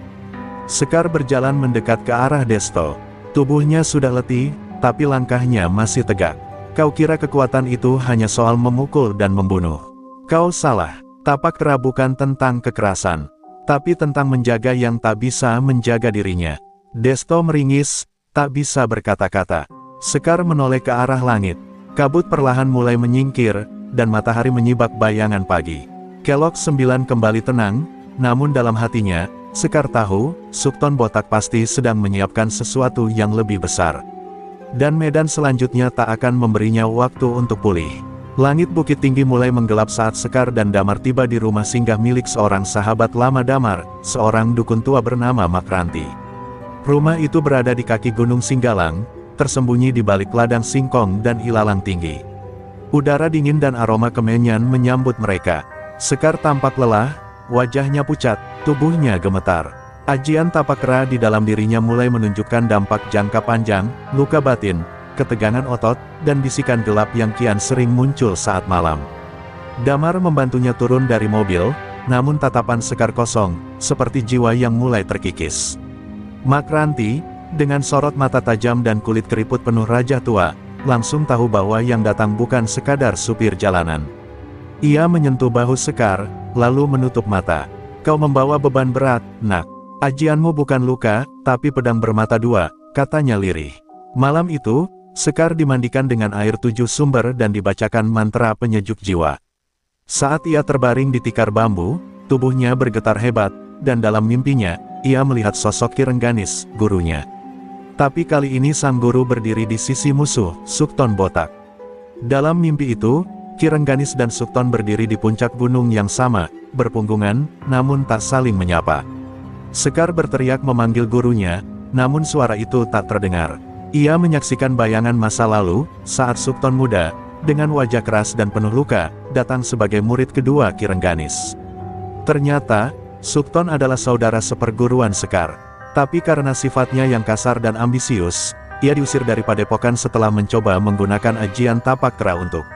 [SPEAKER 1] Sekar berjalan mendekat ke arah Desto. Tubuhnya sudah letih, tapi langkahnya masih tegak. Kau kira kekuatan itu hanya soal memukul dan membunuh? Kau salah. Tapak kera bukan tentang kekerasan, tapi tentang menjaga yang tak bisa menjaga dirinya. Desto meringis, tak bisa berkata-kata. Sekar menoleh ke arah langit. Kabut perlahan mulai menyingkir, dan matahari menyibak bayangan pagi. Kelok 9 kembali tenang, namun dalam hatinya, Sekar tahu, Sukton Botak pasti sedang menyiapkan sesuatu yang lebih besar. Dan medan selanjutnya tak akan memberinya waktu untuk pulih. Langit Bukit Tinggi mulai menggelap saat Sekar dan Damar tiba di rumah singgah milik seorang sahabat lama Damar, seorang dukun tua bernama Makranti. Rumah itu berada di kaki Gunung Singgalang, tersembunyi di balik ladang singkong dan ilalang tinggi. Udara dingin dan aroma kemenyan menyambut mereka. Sekar tampak lelah, wajahnya pucat, tubuhnya gemetar. Ajian tapak kera di dalam dirinya mulai menunjukkan dampak jangka panjang, luka batin, ketegangan otot, dan bisikan gelap yang kian sering muncul saat malam. Damar membantunya turun dari mobil, namun tatapan Sekar kosong, seperti jiwa yang mulai terkikis. Makranti, dengan sorot mata tajam dan kulit keriput penuh raja tua, langsung tahu bahwa yang datang bukan sekadar supir jalanan. Ia menyentuh bahu Sekar, lalu menutup mata. Kau membawa beban berat, nak. Ajianmu bukan luka, tapi pedang bermata dua, katanya lirih. Malam itu, Sekar dimandikan dengan air 7 sumber dan dibacakan mantra penyejuk jiwa. Saat ia terbaring di tikar bambu, tubuhnya bergetar hebat, dan dalam mimpinya, ia melihat sosok Ki Rengganis, gurunya. Tapi kali ini sang guru berdiri di sisi musuh, Sukton Botak. Dalam mimpi itu, Ki Rengganis dan Sukton berdiri di puncak gunung yang sama, berpunggungan, namun tak saling menyapa. Sekar berteriak memanggil gurunya, namun suara itu tak terdengar. Ia menyaksikan bayangan masa lalu, saat Sukton muda, dengan wajah keras dan penuh luka, datang sebagai murid kedua Ki Rengganis. Ternyata, Sukton adalah saudara seperguruan Sekar. Tapi karena sifatnya yang kasar dan ambisius, ia diusir dari padepokan setelah mencoba menggunakan ajian tapak kera untuk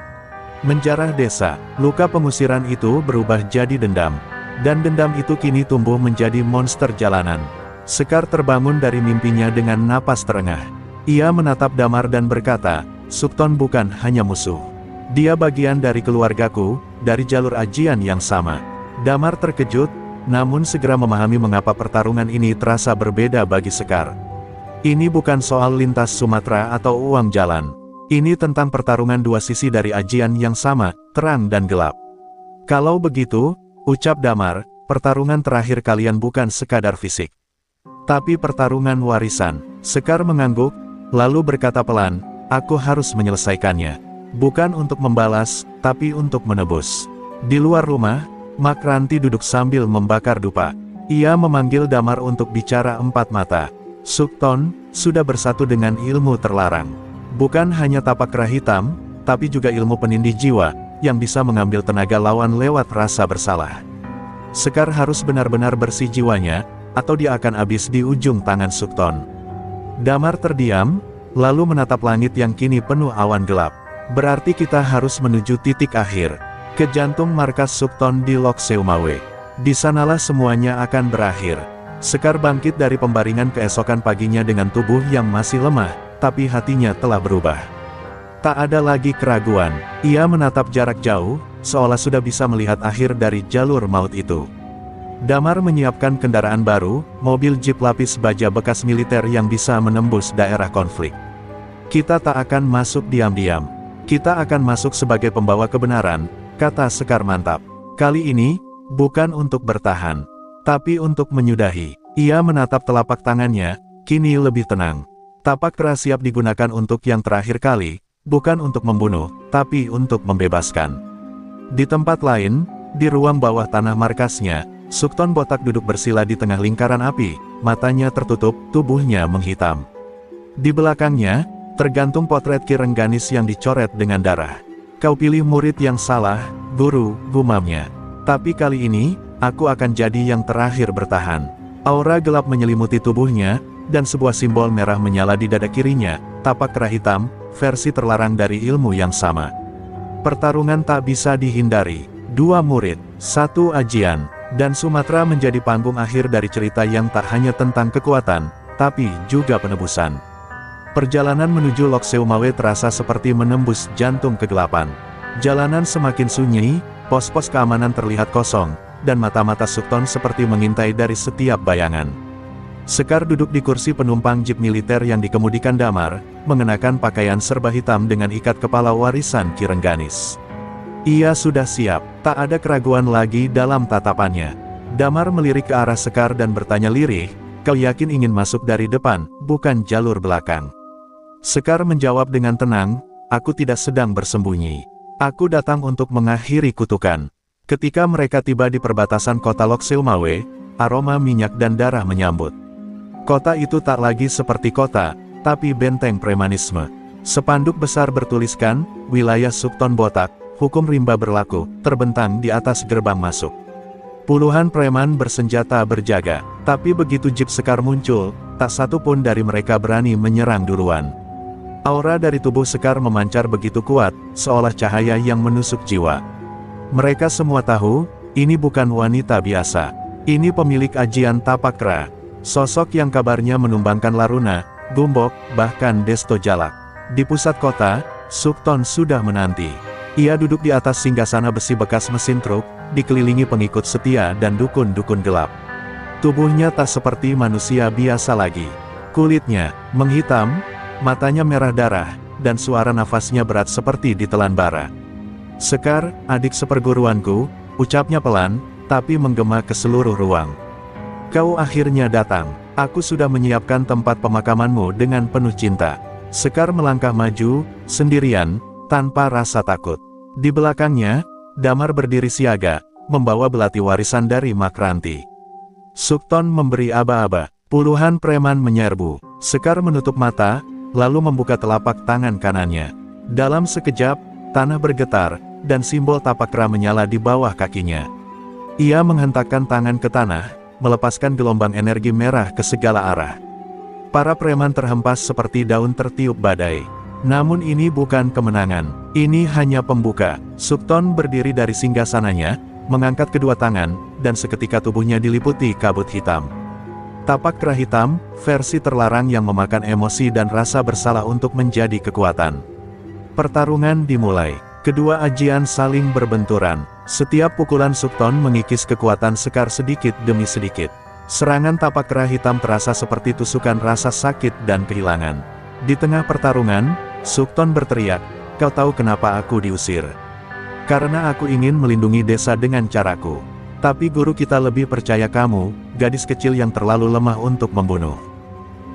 [SPEAKER 1] menjarah desa. Luka pengusiran itu berubah jadi dendam. Dan dendam itu kini tumbuh menjadi monster jalanan. Sekar terbangun dari mimpinya dengan napas terengah. Ia menatap Damar dan berkata, Sukton bukan hanya musuh. Dia bagian dari keluargaku, dari jalur ajian yang sama. Damar terkejut, namun segera memahami mengapa pertarungan ini terasa berbeda bagi Sekar. Ini bukan soal lintas Sumatera atau uang jalan. Ini tentang pertarungan dua sisi dari ajian yang sama, terang dan gelap. Kalau begitu, ucap Damar, pertarungan terakhir kalian bukan sekadar fisik, tapi pertarungan warisan. Sekar mengangguk, lalu berkata pelan, aku harus menyelesaikannya. Bukan untuk membalas, tapi untuk menebus. Di luar rumah, Makranti duduk sambil membakar dupa. Ia memanggil Damar untuk bicara empat mata. Sukton, sudah bersatu dengan ilmu terlarang. Bukan hanya tapak kera hitam, tapi juga ilmu penindih jiwa, yang bisa mengambil tenaga lawan lewat rasa bersalah. Sekar harus benar-benar bersih jiwanya, atau dia akan habis di ujung tangan Sukton. Damar terdiam, lalu menatap langit yang kini penuh awan gelap. Berarti kita harus menuju titik akhir. Ke jantung markas Sukton di Lok Seumawe. Di sanalah semuanya akan berakhir. Sekar bangkit dari pembaringan keesokan paginya dengan tubuh yang masih lemah, tapi hatinya telah berubah. Tak ada lagi keraguan. Ia menatap jarak jauh, seolah sudah bisa melihat akhir dari jalur maut itu. Damar menyiapkan kendaraan baru, mobil jeep lapis baja bekas militer yang bisa menembus daerah konflik. Kita tak akan masuk diam-diam. Kita akan masuk sebagai pembawa kebenaran, kata Sekar mantap. Kali ini, bukan untuk bertahan, tapi untuk menyudahi. Ia menatap telapak tangannya, kini lebih tenang. Tapak keras siap digunakan untuk yang terakhir kali, Bukan untuk membunuh, tapi untuk membebaskan. Di tempat lain, di ruang bawah tanah markasnya, Sukton botak duduk bersila di tengah lingkaran api, matanya tertutup, tubuhnya menghitam. Di belakangnya, tergantung potret Ki Rengganis yang dicoret dengan darah. Kau pilih murid yang salah, guru, gumamnya. Tapi kali ini, aku akan jadi yang terakhir bertahan. Aura gelap menyelimuti tubuhnya, dan sebuah simbol merah menyala di dada kirinya, tapak kera hitam, versi terlarang dari ilmu yang sama. Pertarungan tak bisa dihindari. 2 murid, 1 ajian, dan Sumatera menjadi panggung akhir dari cerita yang tak hanya tentang kekuatan, tapi juga penebusan. Perjalanan menuju Lok Seumawe terasa seperti menembus jantung kegelapan. Jalanan semakin sunyi, pos-pos keamanan terlihat kosong, dan mata-mata Sukton seperti mengintai dari setiap bayangan. Sekar duduk di kursi penumpang jeep militer yang dikemudikan Damar, mengenakan pakaian serba hitam dengan ikat kepala warisan Ki Rengganis. Ia sudah siap, tak ada keraguan lagi dalam tatapannya. Damar melirik ke arah Sekar dan bertanya lirih, "Kau yakin ingin masuk dari depan, bukan jalur belakang?" Sekar menjawab dengan tenang, "Aku tidak sedang bersembunyi. Aku datang untuk mengakhiri kutukan." Ketika mereka tiba di perbatasan kota Lok Seumawe, aroma minyak dan darah menyambut. Kota itu tak lagi seperti kota, tapi benteng premanisme. Spanduk besar bertuliskan, "Wilayah Sukton Botak, hukum rimba berlaku," terbentang di atas gerbang masuk. Puluhan preman bersenjata berjaga, tapi begitu jeep Sekar muncul, tak satu pun dari mereka berani menyerang duluan. Aura dari tubuh Sekar memancar begitu kuat, seolah cahaya yang menusuk jiwa. Mereka semua tahu, ini bukan wanita biasa. Ini pemilik ajian tapak kera. Sosok yang kabarnya menumbangkan Laruna, Gumbok, bahkan Desto Jalak. Di pusat kota, Sukton sudah menanti. Ia duduk di atas singgasana besi bekas mesin truk, dikelilingi pengikut setia dan dukun-dukun gelap. Tubuhnya tak seperti manusia biasa lagi. Kulitnya menghitam, matanya merah darah, dan suara nafasnya berat seperti ditelan bara. "Sekar, adik seperguruanku," ucapnya pelan, tapi menggema ke seluruh ruang. "Kau akhirnya datang. Aku sudah menyiapkan tempat pemakamanmu dengan penuh cinta." Sekar melangkah maju, sendirian, tanpa rasa takut. Di belakangnya, Damar berdiri siaga, membawa belati warisan dari Makranti. Sukton memberi aba-aba. Puluhan preman menyerbu. Sekar menutup mata, lalu membuka telapak tangan kanannya. Dalam sekejap, tanah bergetar, dan simbol tapak kera menyala di bawah kakinya. Ia menghentakkan tangan ke tanah, melepaskan gelombang energi merah ke segala arah. Para preman terhempas seperti daun tertiup badai. Namun ini bukan kemenangan, ini hanya pembuka. Sukton berdiri dari singgasananya, mengangkat kedua tangan, dan seketika tubuhnya diliputi kabut hitam. Tapak kera hitam, versi terlarang yang memakan emosi dan rasa bersalah untuk menjadi kekuatan. Pertarungan dimulai. Kedua ajian saling berbenturan. Setiap pukulan Sukton mengikis kekuatan Sekar sedikit demi sedikit. Serangan tapak kera hitam terasa seperti tusukan rasa sakit dan kehilangan. Di tengah pertarungan, Sukton berteriak, "Kau tahu kenapa aku diusir? Karena aku ingin melindungi desa dengan caraku. Tapi guru kita lebih percaya kamu, gadis kecil yang terlalu lemah untuk membunuh."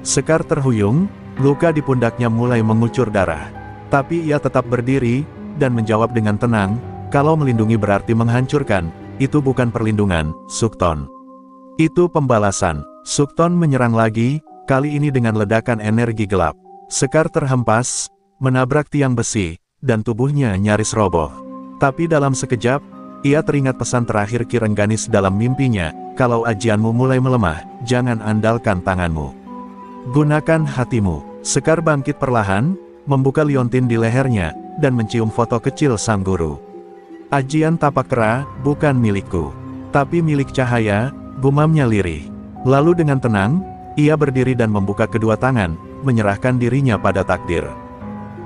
[SPEAKER 1] Sekar terhuyung, luka di pundaknya mulai mengucur darah. Tapi ia tetap berdiri, dan menjawab dengan tenang, "Kalau melindungi berarti menghancurkan, itu bukan perlindungan, Sukton. Itu pembalasan." Sukton menyerang lagi, kali ini dengan ledakan energi gelap. Sekar terhempas, menabrak tiang besi, dan tubuhnya nyaris roboh. Tapi dalam sekejap, ia teringat pesan terakhir Ki Rengganis dalam mimpinya, "Kalau ajianmu mulai melemah, jangan andalkan tanganmu. Gunakan hatimu." Sekar bangkit perlahan, membuka liontin di lehernya, dan mencium foto kecil sang guru. "Ajian tapak kera, bukan milikku, tapi milik cahaya," gumamnya lirih. Lalu dengan tenang, ia berdiri dan membuka kedua tangan, menyerahkan dirinya pada takdir.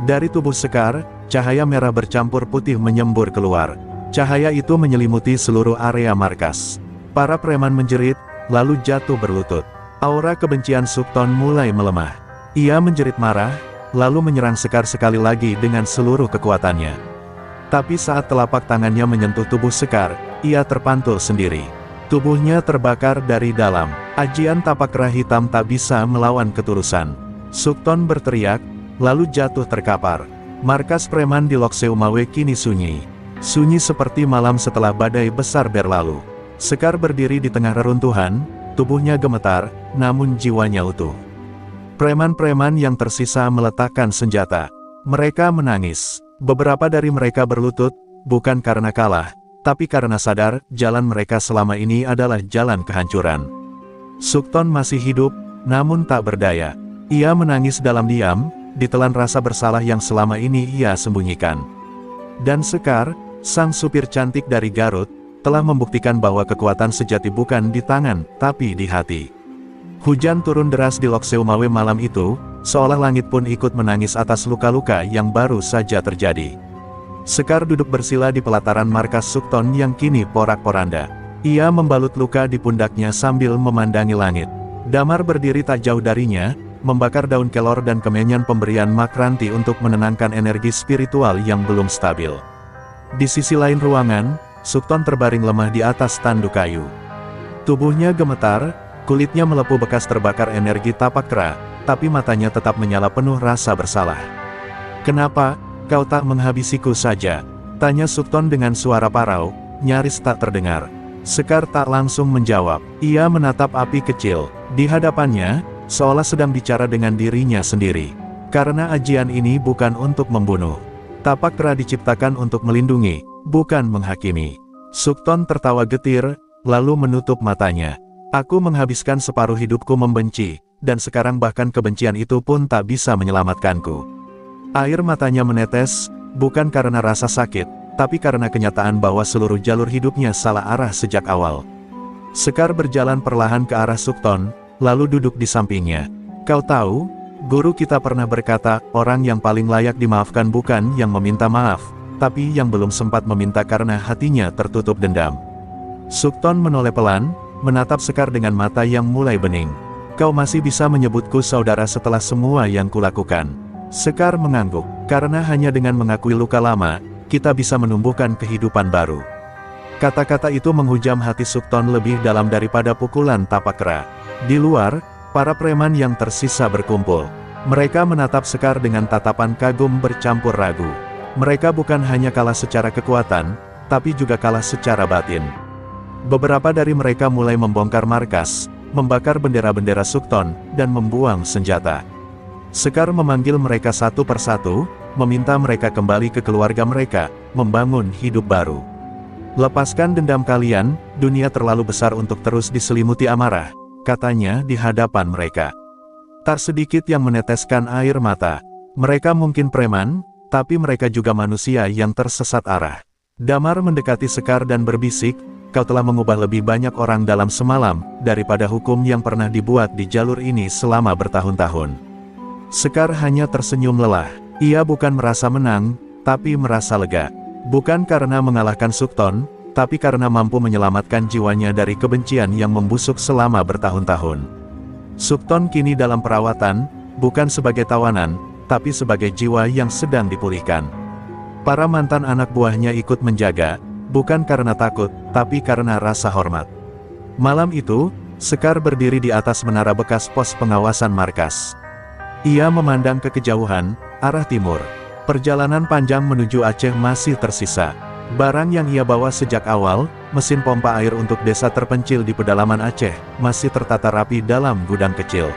[SPEAKER 1] Dari tubuh Sekar, cahaya merah bercampur putih menyembur keluar. Cahaya itu menyelimuti seluruh area markas. Para preman menjerit, lalu jatuh berlutut. Aura kebencian Sukton mulai melemah. Ia menjerit marah, lalu menyerang Sekar sekali lagi dengan seluruh kekuatannya. Tapi saat telapak tangannya menyentuh tubuh Sekar, ia terpantul sendiri. Tubuhnya terbakar dari dalam. Ajian tapak kera hitam tak bisa melawan ketulusan. Sukton berteriak, lalu jatuh terkapar. Markas preman di Lokseumawe kini sunyi. Sunyi seperti malam setelah badai besar berlalu. Sekar berdiri di tengah reruntuhan, tubuhnya gemetar, namun jiwanya utuh. Preman-preman yang tersisa meletakkan senjata. Mereka menangis. Beberapa dari mereka berlutut, bukan karena kalah, tapi karena sadar, jalan mereka selama ini adalah jalan kehancuran. Sukton masih hidup, namun tak berdaya. Ia menangis dalam diam, ditelan rasa bersalah yang selama ini ia sembunyikan. Dan Sekar, sang supir cantik dari Garut, telah membuktikan bahwa kekuatan sejati bukan di tangan, tapi di hati. Hujan turun deras di Lokseumawe malam itu, seolah langit pun ikut menangis atas luka-luka yang baru saja terjadi. Sekar duduk bersila di pelataran markas Sukton yang kini porak-poranda. Ia membalut luka di pundaknya sambil memandangi langit. Damar berdiri tak jauh darinya, membakar daun kelor dan kemenyan pemberian Makranti untuk menenangkan energi spiritual yang belum stabil. Di sisi lain ruangan, Sukton terbaring lemah di atas tanduk kayu. Tubuhnya gemetar, kulitnya melepuh bekas terbakar energi tapakra, tapi matanya tetap menyala penuh rasa bersalah. "Kenapa, kau tak menghabisiku saja?" tanya Sukton dengan suara parau, nyaris tak terdengar. Sekar tak langsung menjawab. Ia menatap api kecil di hadapannya, seolah sedang bicara dengan dirinya sendiri. Karena ajian ini bukan untuk membunuh. Tapakra diciptakan untuk melindungi, bukan menghakimi. Sukton tertawa getir, lalu menutup matanya. "Aku menghabiskan separuh hidupku membenci, dan sekarang bahkan kebencian itu pun tak bisa menyelamatkanku." Air matanya menetes, bukan karena rasa sakit, tapi karena kenyataan bahwa seluruh jalur hidupnya salah arah sejak awal. Sekar berjalan perlahan ke arah Sukton, lalu duduk di sampingnya. "Kau tahu, guru kita pernah berkata, orang yang paling layak dimaafkan bukan yang meminta maaf, tapi yang belum sempat meminta karena hatinya tertutup dendam." Sukton menoleh pelan, menatap Sekar dengan mata yang mulai bening. "Kau masih bisa menyebutku saudara setelah semua yang kulakukan." Sekar mengangguk, "Karena hanya dengan mengakui luka lama, kita bisa menumbuhkan kehidupan baru." Kata-kata itu menghujam hati Sukton lebih dalam daripada pukulan tapakra. Di luar, para preman yang tersisa berkumpul. Mereka menatap Sekar dengan tatapan kagum bercampur ragu. Mereka bukan hanya kalah secara kekuatan, tapi juga kalah secara batin. Beberapa dari mereka mulai membongkar markas, membakar bendera-bendera Sukton, dan membuang senjata. Sekar memanggil mereka satu persatu, meminta mereka kembali ke keluarga mereka, membangun hidup baru. "Lepaskan dendam kalian, dunia terlalu besar untuk terus diselimuti amarah," katanya di hadapan mereka. Tak sedikit yang meneteskan air mata. Mereka mungkin preman, tapi mereka juga manusia yang tersesat arah. Damar mendekati Sekar dan berbisik, "Kau telah mengubah lebih banyak orang dalam semalam, daripada hukum yang pernah dibuat di jalur ini selama bertahun-tahun." Sekar hanya tersenyum lelah. Ia bukan merasa menang, tapi merasa lega. Bukan karena mengalahkan Sukton, tapi karena mampu menyelamatkan jiwanya dari kebencian yang membusuk selama bertahun-tahun. Sukton kini dalam perawatan, bukan sebagai tawanan, tapi sebagai jiwa yang sedang dipulihkan. Para mantan anak buahnya ikut menjaga, bukan karena takut, tapi karena rasa hormat. Malam itu, Sekar berdiri di atas menara bekas pos pengawasan markas. Ia memandang ke kejauhan, arah timur. Perjalanan panjang menuju Aceh masih tersisa. Barang yang ia bawa sejak awal, mesin pompa air untuk desa terpencil di pedalaman Aceh, masih tertata rapi dalam gudang kecil.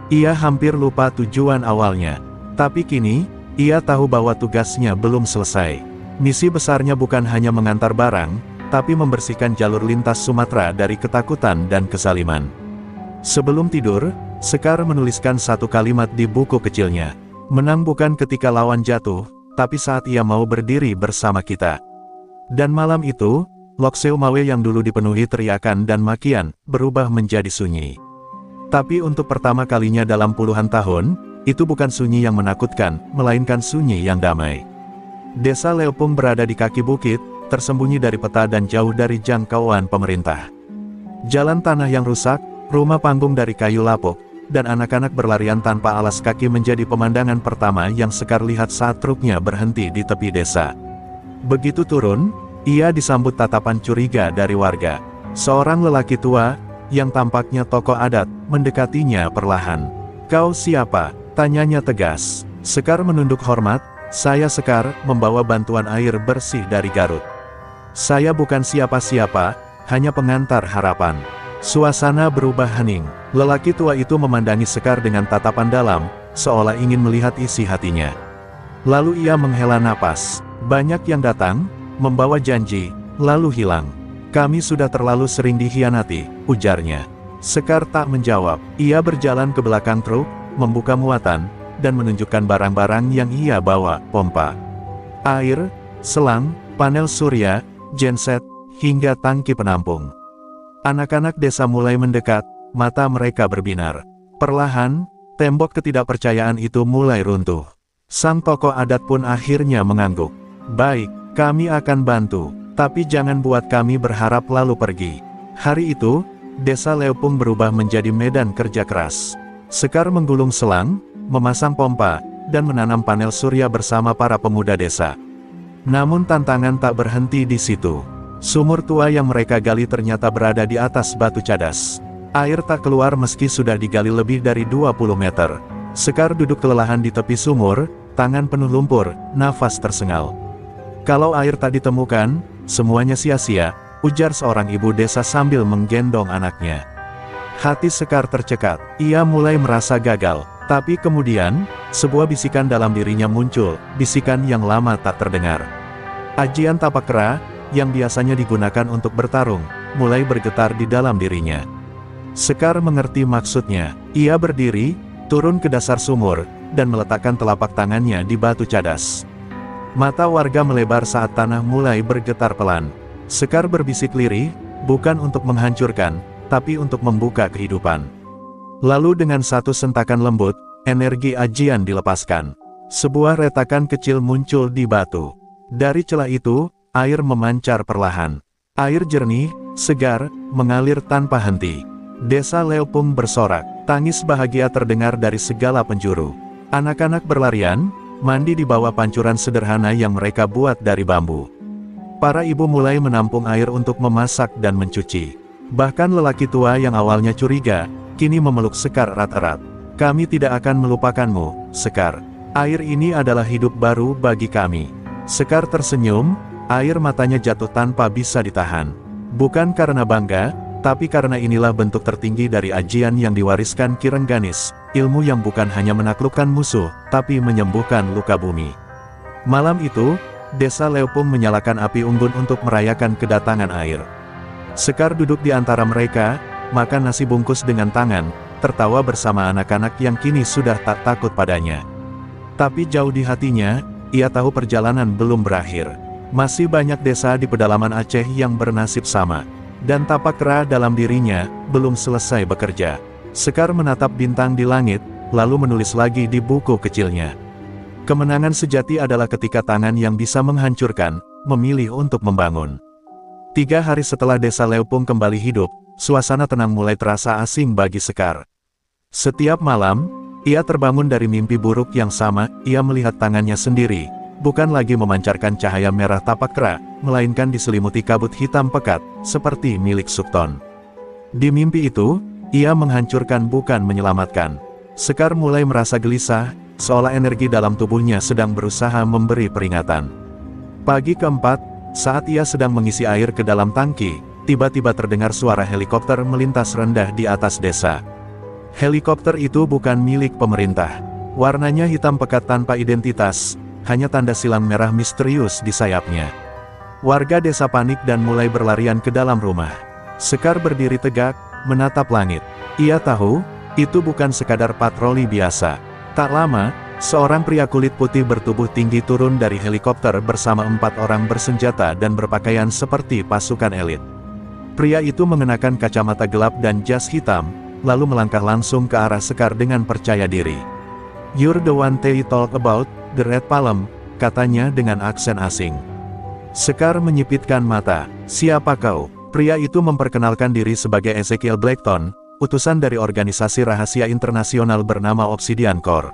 [SPEAKER 1] Ia hampir lupa tujuan awalnya. Tapi kini, ia tahu bahwa tugasnya belum selesai. Misi besarnya bukan hanya mengantar barang, tapi membersihkan jalur lintas Sumatera dari ketakutan dan kezaliman. Sebelum tidur, Sekar menuliskan satu kalimat di buku kecilnya. "Menang bukan ketika lawan jatuh, tapi saat ia mau berdiri bersama kita." Dan malam itu, Lokseumawe yang dulu dipenuhi teriakan dan makian, berubah menjadi sunyi. Tapi untuk pertama kalinya dalam puluhan tahun, itu bukan sunyi yang menakutkan, melainkan sunyi yang damai. Desa Leopung berada di kaki bukit, tersembunyi dari peta dan jauh dari jangkauan pemerintah. Jalan tanah yang rusak, rumah panggung dari kayu lapuk, dan anak-anak berlarian tanpa alas kaki menjadi pemandangan pertama yang Sekar lihat saat truknya berhenti di tepi desa. Begitu turun, ia disambut tatapan curiga dari warga. Seorang lelaki tua, yang tampaknya tokoh adat, mendekatinya perlahan. "Kau siapa?" tanyanya tegas. Sekar menunduk hormat, Saya Sekar, membawa bantuan air bersih dari Garut. Saya bukan siapa-siapa, hanya pengantar harapan. Suasana berubah hening. Lelaki tua itu memandangi Sekar dengan tatapan dalam, seolah ingin melihat isi hatinya. Lalu ia menghela napas. Banyak yang datang, membawa janji, lalu hilang. Kami sudah terlalu sering dikhianati, ujarnya. Sekar tak menjawab. Ia berjalan ke belakang truk, membuka muatan, dan menunjukkan barang-barang yang ia bawa, pompa air, selang, panel surya, genset, hingga tangki penampung. Anak-anak desa mulai mendekat, mata mereka berbinar. Perlahan, tembok ketidakpercayaan itu mulai runtuh. Sang tokoh adat pun akhirnya mengangguk. Baik, kami akan bantu, tapi jangan buat kami berharap lalu pergi. Hari itu, desa Leupung berubah menjadi medan kerja keras. Sekar menggulung selang, memasang pompa, dan menanam panel surya bersama para pemuda desa. Namun tantangan tak berhenti di situ. Sumur tua yang mereka gali ternyata berada di atas batu cadas. Air tak keluar meski sudah digali lebih dari 20 meter. Sekar duduk kelelahan di tepi sumur, tangan penuh lumpur, nafas tersengal. Kalau air tak ditemukan, semuanya sia-sia, ujar seorang ibu desa sambil menggendong anaknya. Hati Sekar tercekat, ia mulai merasa gagal. Tapi kemudian, sebuah bisikan dalam dirinya muncul, bisikan yang lama tak terdengar. Ajian tapak kera, yang biasanya digunakan untuk bertarung, mulai bergetar di dalam dirinya. Sekar mengerti maksudnya. Ia berdiri, turun ke dasar sumur, dan meletakkan telapak tangannya di batu cadas. Mata warga melebar saat tanah mulai bergetar pelan. Sekar berbisik lirih, bukan untuk menghancurkan, tapi untuk membuka kehidupan. Lalu dengan satu sentakan lembut, energi ajian dilepaskan. Sebuah retakan kecil muncul di batu. Dari celah itu, air memancar perlahan. Air jernih, segar, mengalir tanpa henti. Desa Leupung bersorak, tangis bahagia terdengar dari segala penjuru. Anak-anak berlarian, mandi di bawah pancuran sederhana yang mereka buat dari bambu. Para ibu mulai menampung air untuk memasak dan mencuci. Bahkan lelaki tua yang awalnya curiga, kini memeluk Sekar erat-erat. Kami tidak akan melupakanmu, Sekar. Air ini adalah hidup baru bagi kami. Sekar tersenyum, air matanya jatuh tanpa bisa ditahan. Bukan karena bangga, tapi karena inilah bentuk tertinggi dari ajian yang diwariskan Ki Rengganis, ilmu yang bukan hanya menaklukkan musuh, tapi menyembuhkan luka bumi. Malam itu, desa Leupung menyalakan api unggun untuk merayakan kedatangan air. Sekar duduk di antara mereka, makan nasi bungkus dengan tangan, tertawa bersama anak-anak yang kini sudah tak takut padanya. Tapi jauh di hatinya, ia tahu perjalanan belum berakhir. Masih banyak desa di pedalaman Aceh yang bernasib sama. Dan tapak kera dalam dirinya, belum selesai bekerja. Sekar menatap bintang di langit, lalu menulis lagi di buku kecilnya. Kemenangan sejati adalah ketika tangan yang bisa menghancurkan, memilih untuk membangun. 3 hari setelah desa Leupung kembali hidup, suasana tenang mulai terasa asing bagi Sekar. Setiap malam, ia terbangun dari mimpi buruk yang sama, ia melihat tangannya sendiri, bukan lagi memancarkan cahaya merah tapak kera, melainkan diselimuti kabut hitam pekat, seperti milik Sukton. Di mimpi itu, ia menghancurkan bukan menyelamatkan. Sekar mulai merasa gelisah, seolah energi dalam tubuhnya sedang berusaha memberi peringatan. Pagi keempat, saat ia sedang mengisi air ke dalam tangki, tiba-tiba terdengar suara helikopter melintas rendah di atas desa. Helikopter itu bukan milik pemerintah. Warnanya hitam pekat tanpa identitas, hanya tanda silang merah misterius di sayapnya. Warga desa panik dan mulai berlarian ke dalam rumah. Sekar berdiri tegak, menatap langit. Ia tahu, itu bukan sekadar patroli biasa. Tak lama, seorang pria kulit putih bertubuh tinggi turun dari helikopter bersama 4 orang bersenjata dan berpakaian seperti pasukan elit. Pria itu mengenakan kacamata gelap dan jas hitam, lalu melangkah langsung ke arah Sekar dengan percaya diri. "You're the one they talk about, the Red Palm," katanya dengan aksen asing. Sekar menyipitkan mata. "Siapa kau?" Pria itu memperkenalkan diri sebagai Ezekiel Blackton, utusan dari organisasi rahasia internasional bernama Obsidian Core,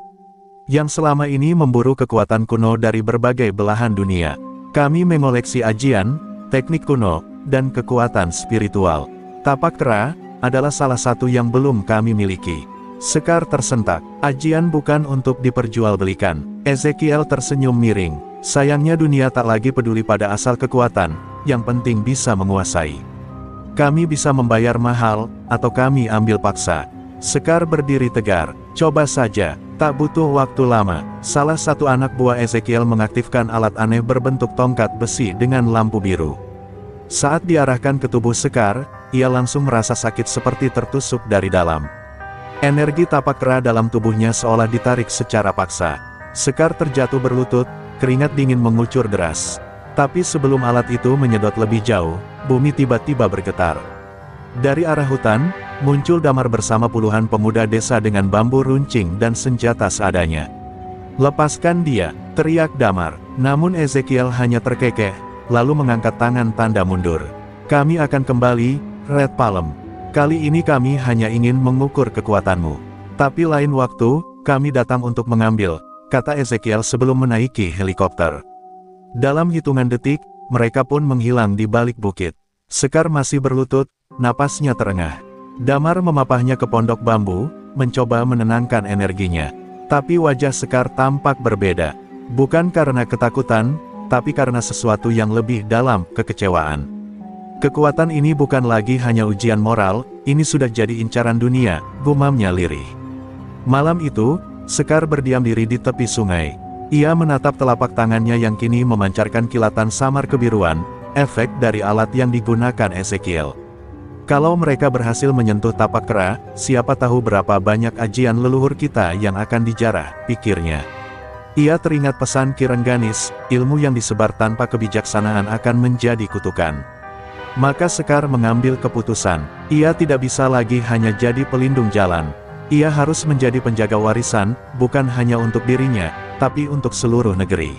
[SPEAKER 1] yang selama ini memburu kekuatan kuno dari berbagai belahan dunia. "Kami mengoleksi ajian, teknik kuno, dan kekuatan spiritual. Tapak kera adalah salah satu yang belum kami miliki. Sekar tersentak. Ajian bukan untuk diperjualbelikan. Ezekiel tersenyum miring. Sayangnya dunia tak lagi peduli pada asal kekuatan, yang penting bisa menguasai. Kami bisa membayar mahal, atau kami ambil paksa. Sekar berdiri tegar. Coba saja, tak butuh waktu lama. Salah satu anak buah Ezekiel mengaktifkan alat aneh berbentuk tongkat besi dengan lampu biru. Saat diarahkan ke tubuh Sekar, ia langsung merasa sakit seperti tertusuk dari dalam. Energi tapak kera dalam tubuhnya seolah ditarik secara paksa. Sekar terjatuh berlutut, keringat dingin mengucur deras. Tapi sebelum alat itu menyedot lebih jauh, bumi tiba-tiba bergetar. Dari arah hutan, muncul Damar bersama puluhan pemuda desa dengan bambu runcing dan senjata seadanya. "Lepaskan dia!" teriak Damar. Namun Ezekiel hanya terkekeh, lalu mengangkat tangan tanda mundur. "Kami akan kembali, Red Palm. Kali ini kami hanya ingin mengukur kekuatanmu. Tapi lain waktu, kami datang untuk mengambil," kata Ezekiel sebelum menaiki helikopter. Dalam hitungan detik, mereka pun menghilang di balik bukit. Sekar masih berlutut, napasnya terengah. Damar memapahnya ke pondok bambu, mencoba menenangkan energinya. Tapi wajah Sekar tampak berbeda. Bukan karena ketakutan, tapi karena sesuatu yang lebih dalam, kekecewaan. Kekuatan ini bukan lagi hanya ujian moral, ini sudah jadi incaran dunia, gumamnya lirih. Malam itu, Sekar berdiam diri di tepi sungai. Ia menatap telapak tangannya yang kini memancarkan kilatan samar kebiruan, efek dari alat yang digunakan Ezekiel. Kalau mereka berhasil menyentuh tapak kera, siapa tahu berapa banyak ajian leluhur kita yang akan dijarah, pikirnya. Ia teringat pesan Ki Rengganis, ilmu yang disebar tanpa kebijaksanaan akan menjadi kutukan. Maka Sekar mengambil keputusan. Ia tidak bisa lagi hanya jadi pelindung jalan. Ia harus menjadi penjaga warisan, bukan hanya untuk dirinya, tapi untuk seluruh negeri.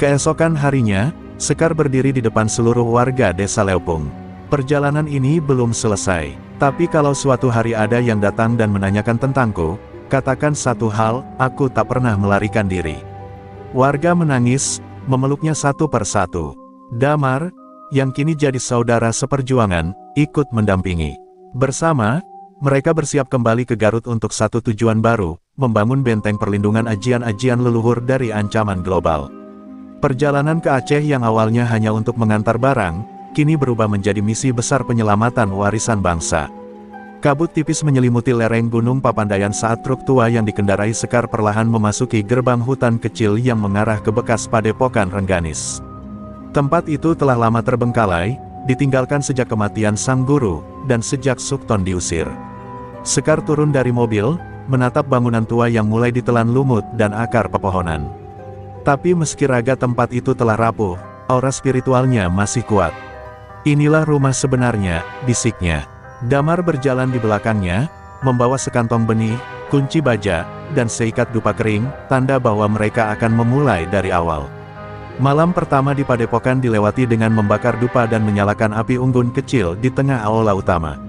[SPEAKER 1] Keesokan harinya, Sekar berdiri di depan seluruh warga desa Leopung. Perjalanan ini belum selesai. Tapi kalau suatu hari ada yang datang dan menanyakan tentangku, katakan satu hal, aku tak pernah melarikan diri. Warga menangis, memeluknya satu persatu. Damar, yang kini jadi saudara seperjuangan, ikut mendampingi. Bersama, mereka bersiap kembali ke Garut untuk satu tujuan baru, membangun benteng perlindungan ajian-ajian leluhur dari ancaman global. Perjalanan ke Aceh yang awalnya hanya untuk mengantar barang, kini berubah menjadi misi besar penyelamatan warisan bangsa. Kabut tipis menyelimuti lereng Gunung Papandayan saat truk tua yang dikendarai Sekar perlahan memasuki gerbang hutan kecil yang mengarah ke bekas padepokan Rengganis. Tempat itu telah lama terbengkalai, ditinggalkan sejak kematian sang guru, dan sejak Sukton diusir. Sekar turun dari mobil, menatap bangunan tua yang mulai ditelan lumut dan akar pepohonan. Tapi meski raga tempat itu telah rapuh, aura spiritualnya masih kuat. "Inilah rumah sebenarnya," bisiknya. Damar berjalan di belakangnya, membawa sekantong benih, kunci baja, dan seikat dupa kering, tanda bahwa mereka akan memulai dari awal. Malam pertama di padepokan dilewati dengan membakar dupa dan menyalakan api unggun kecil di tengah aula utama.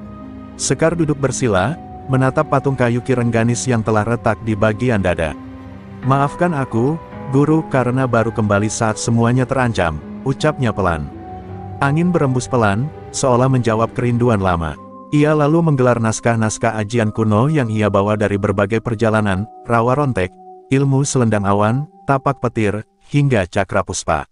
[SPEAKER 1] Sekar duduk bersila, menatap patung kayu Ki Rengganis yang telah retak di bagian dada. "Maafkan aku, Guru, karena baru kembali saat semuanya terancam," ucapnya pelan. Angin berembus pelan, seolah menjawab kerinduan lama. Ia lalu menggelar naskah-naskah ajian kuno yang ia bawa dari berbagai perjalanan, rawa rontek, ilmu selendang awan, tapak petir, hingga cakra puspa.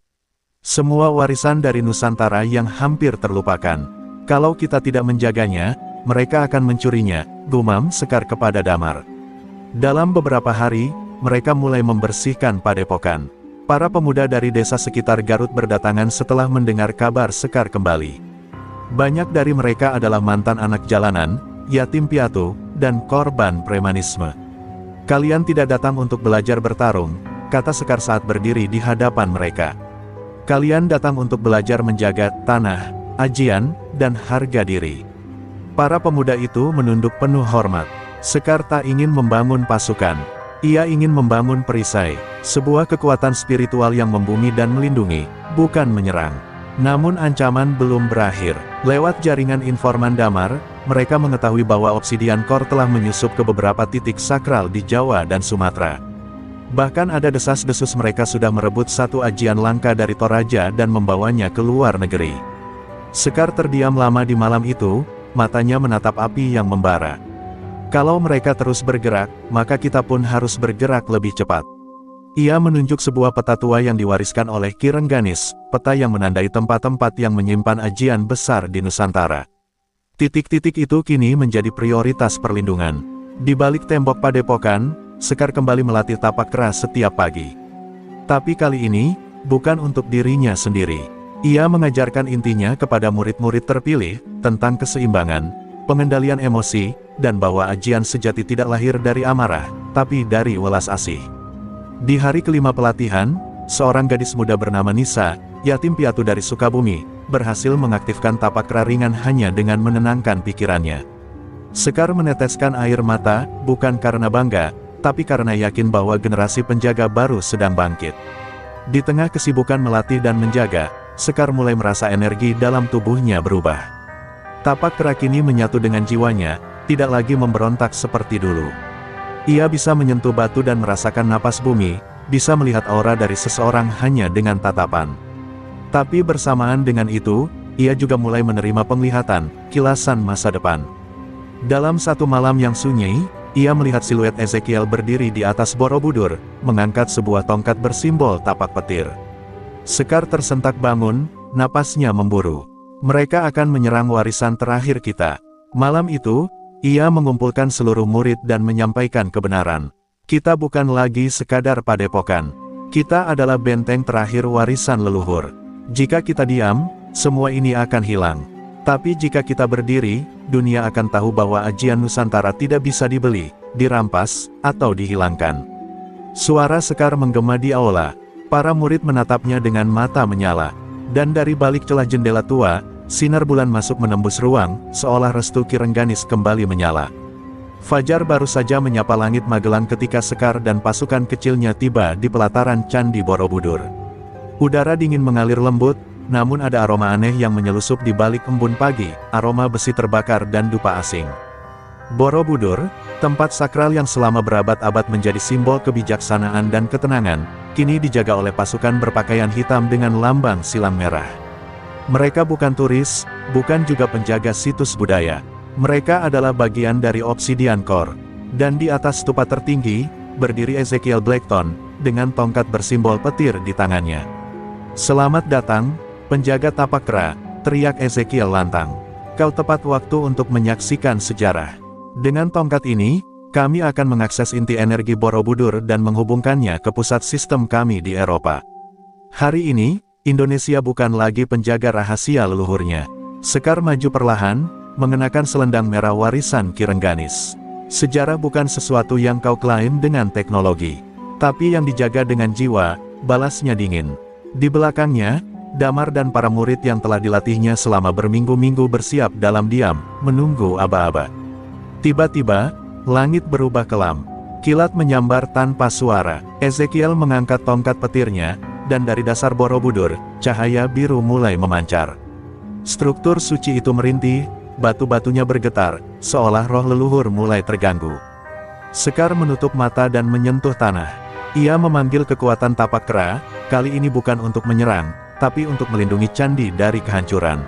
[SPEAKER 1] Semua warisan dari Nusantara yang hampir terlupakan. Kalau kita tidak menjaganya, mereka akan mencurinya, gumam Sekar kepada Damar. Dalam beberapa hari, mereka mulai membersihkan padepokan. Para pemuda dari desa sekitar Garut berdatangan setelah mendengar kabar Sekar kembali. Banyak dari mereka adalah mantan anak jalanan, yatim piatu, dan korban premanisme. "Kalian tidak datang untuk belajar bertarung," kata Sekar saat berdiri di hadapan mereka. "Kalian datang untuk belajar menjaga tanah, ajian, dan harga diri." Para pemuda itu menunduk penuh hormat. Sekar tak ingin membangun pasukan. Ia ingin membangun perisai, sebuah kekuatan spiritual yang membumi dan melindungi, bukan menyerang. Namun ancaman belum berakhir. Lewat jaringan informan Damar, mereka mengetahui bahwa Obsidian Core telah menyusup ke beberapa titik sakral di Jawa dan Sumatera. Bahkan ada desas-desus mereka sudah merebut satu ajian langka dari Toraja dan membawanya ke luar negeri. Sekar terdiam lama di malam itu, matanya menatap api yang membara. Kalau mereka terus bergerak, maka kita pun harus bergerak lebih cepat. Ia menunjuk sebuah peta tua yang diwariskan oleh Ki Rengganis, peta yang menandai tempat-tempat yang menyimpan ajian besar di Nusantara. Titik-titik itu kini menjadi prioritas perlindungan. Di balik tembok padepokan, Sekar kembali melatih tapak keras setiap pagi. Tapi kali ini, bukan untuk dirinya sendiri. Ia mengajarkan intinya kepada murid-murid terpilih, tentang keseimbangan, pengendalian emosi, dan bahwa ajian sejati tidak lahir dari amarah, tapi dari welas asih. Di hari kelima pelatihan, seorang gadis muda bernama Nisa, yatim piatu dari Sukabumi, berhasil mengaktifkan tapak ringan hanya dengan menenangkan pikirannya. Sekar meneteskan air mata, bukan karena bangga, tapi karena yakin bahwa generasi penjaga baru sedang bangkit. Di tengah kesibukan melatih dan menjaga, Sekar mulai merasa energi dalam tubuhnya berubah. Tapak kini menyatu dengan jiwanya, tidak lagi memberontak seperti dulu. Ia bisa menyentuh batu dan merasakan napas bumi, bisa melihat aura dari seseorang hanya dengan tatapan. Tapi bersamaan dengan itu, ia juga mulai menerima penglihatan, kilasan masa depan. Dalam satu malam yang sunyi, ia melihat siluet Ezekiel berdiri di atas Borobudur, mengangkat sebuah tongkat bersimbol tapak petir. Sekar tersentak bangun, napasnya memburu. Mereka akan menyerang warisan terakhir kita. Malam itu, ia mengumpulkan seluruh murid dan menyampaikan kebenaran. Kita bukan lagi sekadar padepokan. Kita adalah benteng terakhir warisan leluhur. Jika kita diam, semua ini akan hilang. Tapi jika kita berdiri, dunia akan tahu bahwa ajian Nusantara tidak bisa dibeli, dirampas, atau dihilangkan. Suara Sekar menggema di aula. Para murid menatapnya dengan mata menyala. Dan dari balik celah jendela tua, sinar bulan masuk menembus ruang, seolah restu Ki Rengganis kembali menyala. Fajar baru saja menyapa langit Magelang ketika Sekar dan pasukan kecilnya tiba di pelataran Candi Borobudur. Udara dingin mengalir lembut, namun ada aroma aneh yang menyelusup di balik embun pagi, aroma besi terbakar dan dupa asing. Borobudur, tempat sakral yang selama berabad-abad menjadi simbol kebijaksanaan dan ketenangan, kini dijaga oleh pasukan berpakaian hitam dengan lambang silang merah. Mereka bukan turis, bukan juga penjaga situs budaya. Mereka adalah bagian dari Obsidian Core. Dan di atas stupa tertinggi, berdiri Ezekiel Blackton, dengan tongkat bersimbol petir di tangannya. "Selamat datang, penjaga tapak kera," teriak Ezekiel lantang. "Kau tepat waktu untuk menyaksikan sejarah. Dengan tongkat ini, kami akan mengakses inti energi Borobudur dan menghubungkannya ke pusat sistem kami di Eropa. Hari ini, Indonesia bukan lagi penjaga rahasia leluhurnya." Sekar maju perlahan, mengenakan selendang merah warisan Ki Rengganis. "Sejarah bukan sesuatu yang kau klaim dengan teknologi, tapi yang dijaga dengan jiwa," balasnya dingin. Di belakangnya, Damar dan para murid yang telah dilatihnya selama berminggu-minggu bersiap dalam diam, menunggu aba-aba. Tiba-tiba, langit berubah kelam. Kilat menyambar tanpa suara. Ezekiel mengangkat tongkat petirnya, dan dari dasar Borobudur, cahaya biru mulai memancar. Struktur suci itu merintih, batu-batunya bergetar, seolah roh leluhur mulai terganggu. Sekar menutup mata dan menyentuh tanah. Ia memanggil kekuatan tapak kera, kali ini bukan untuk menyerang, tapi untuk melindungi candi dari kehancuran.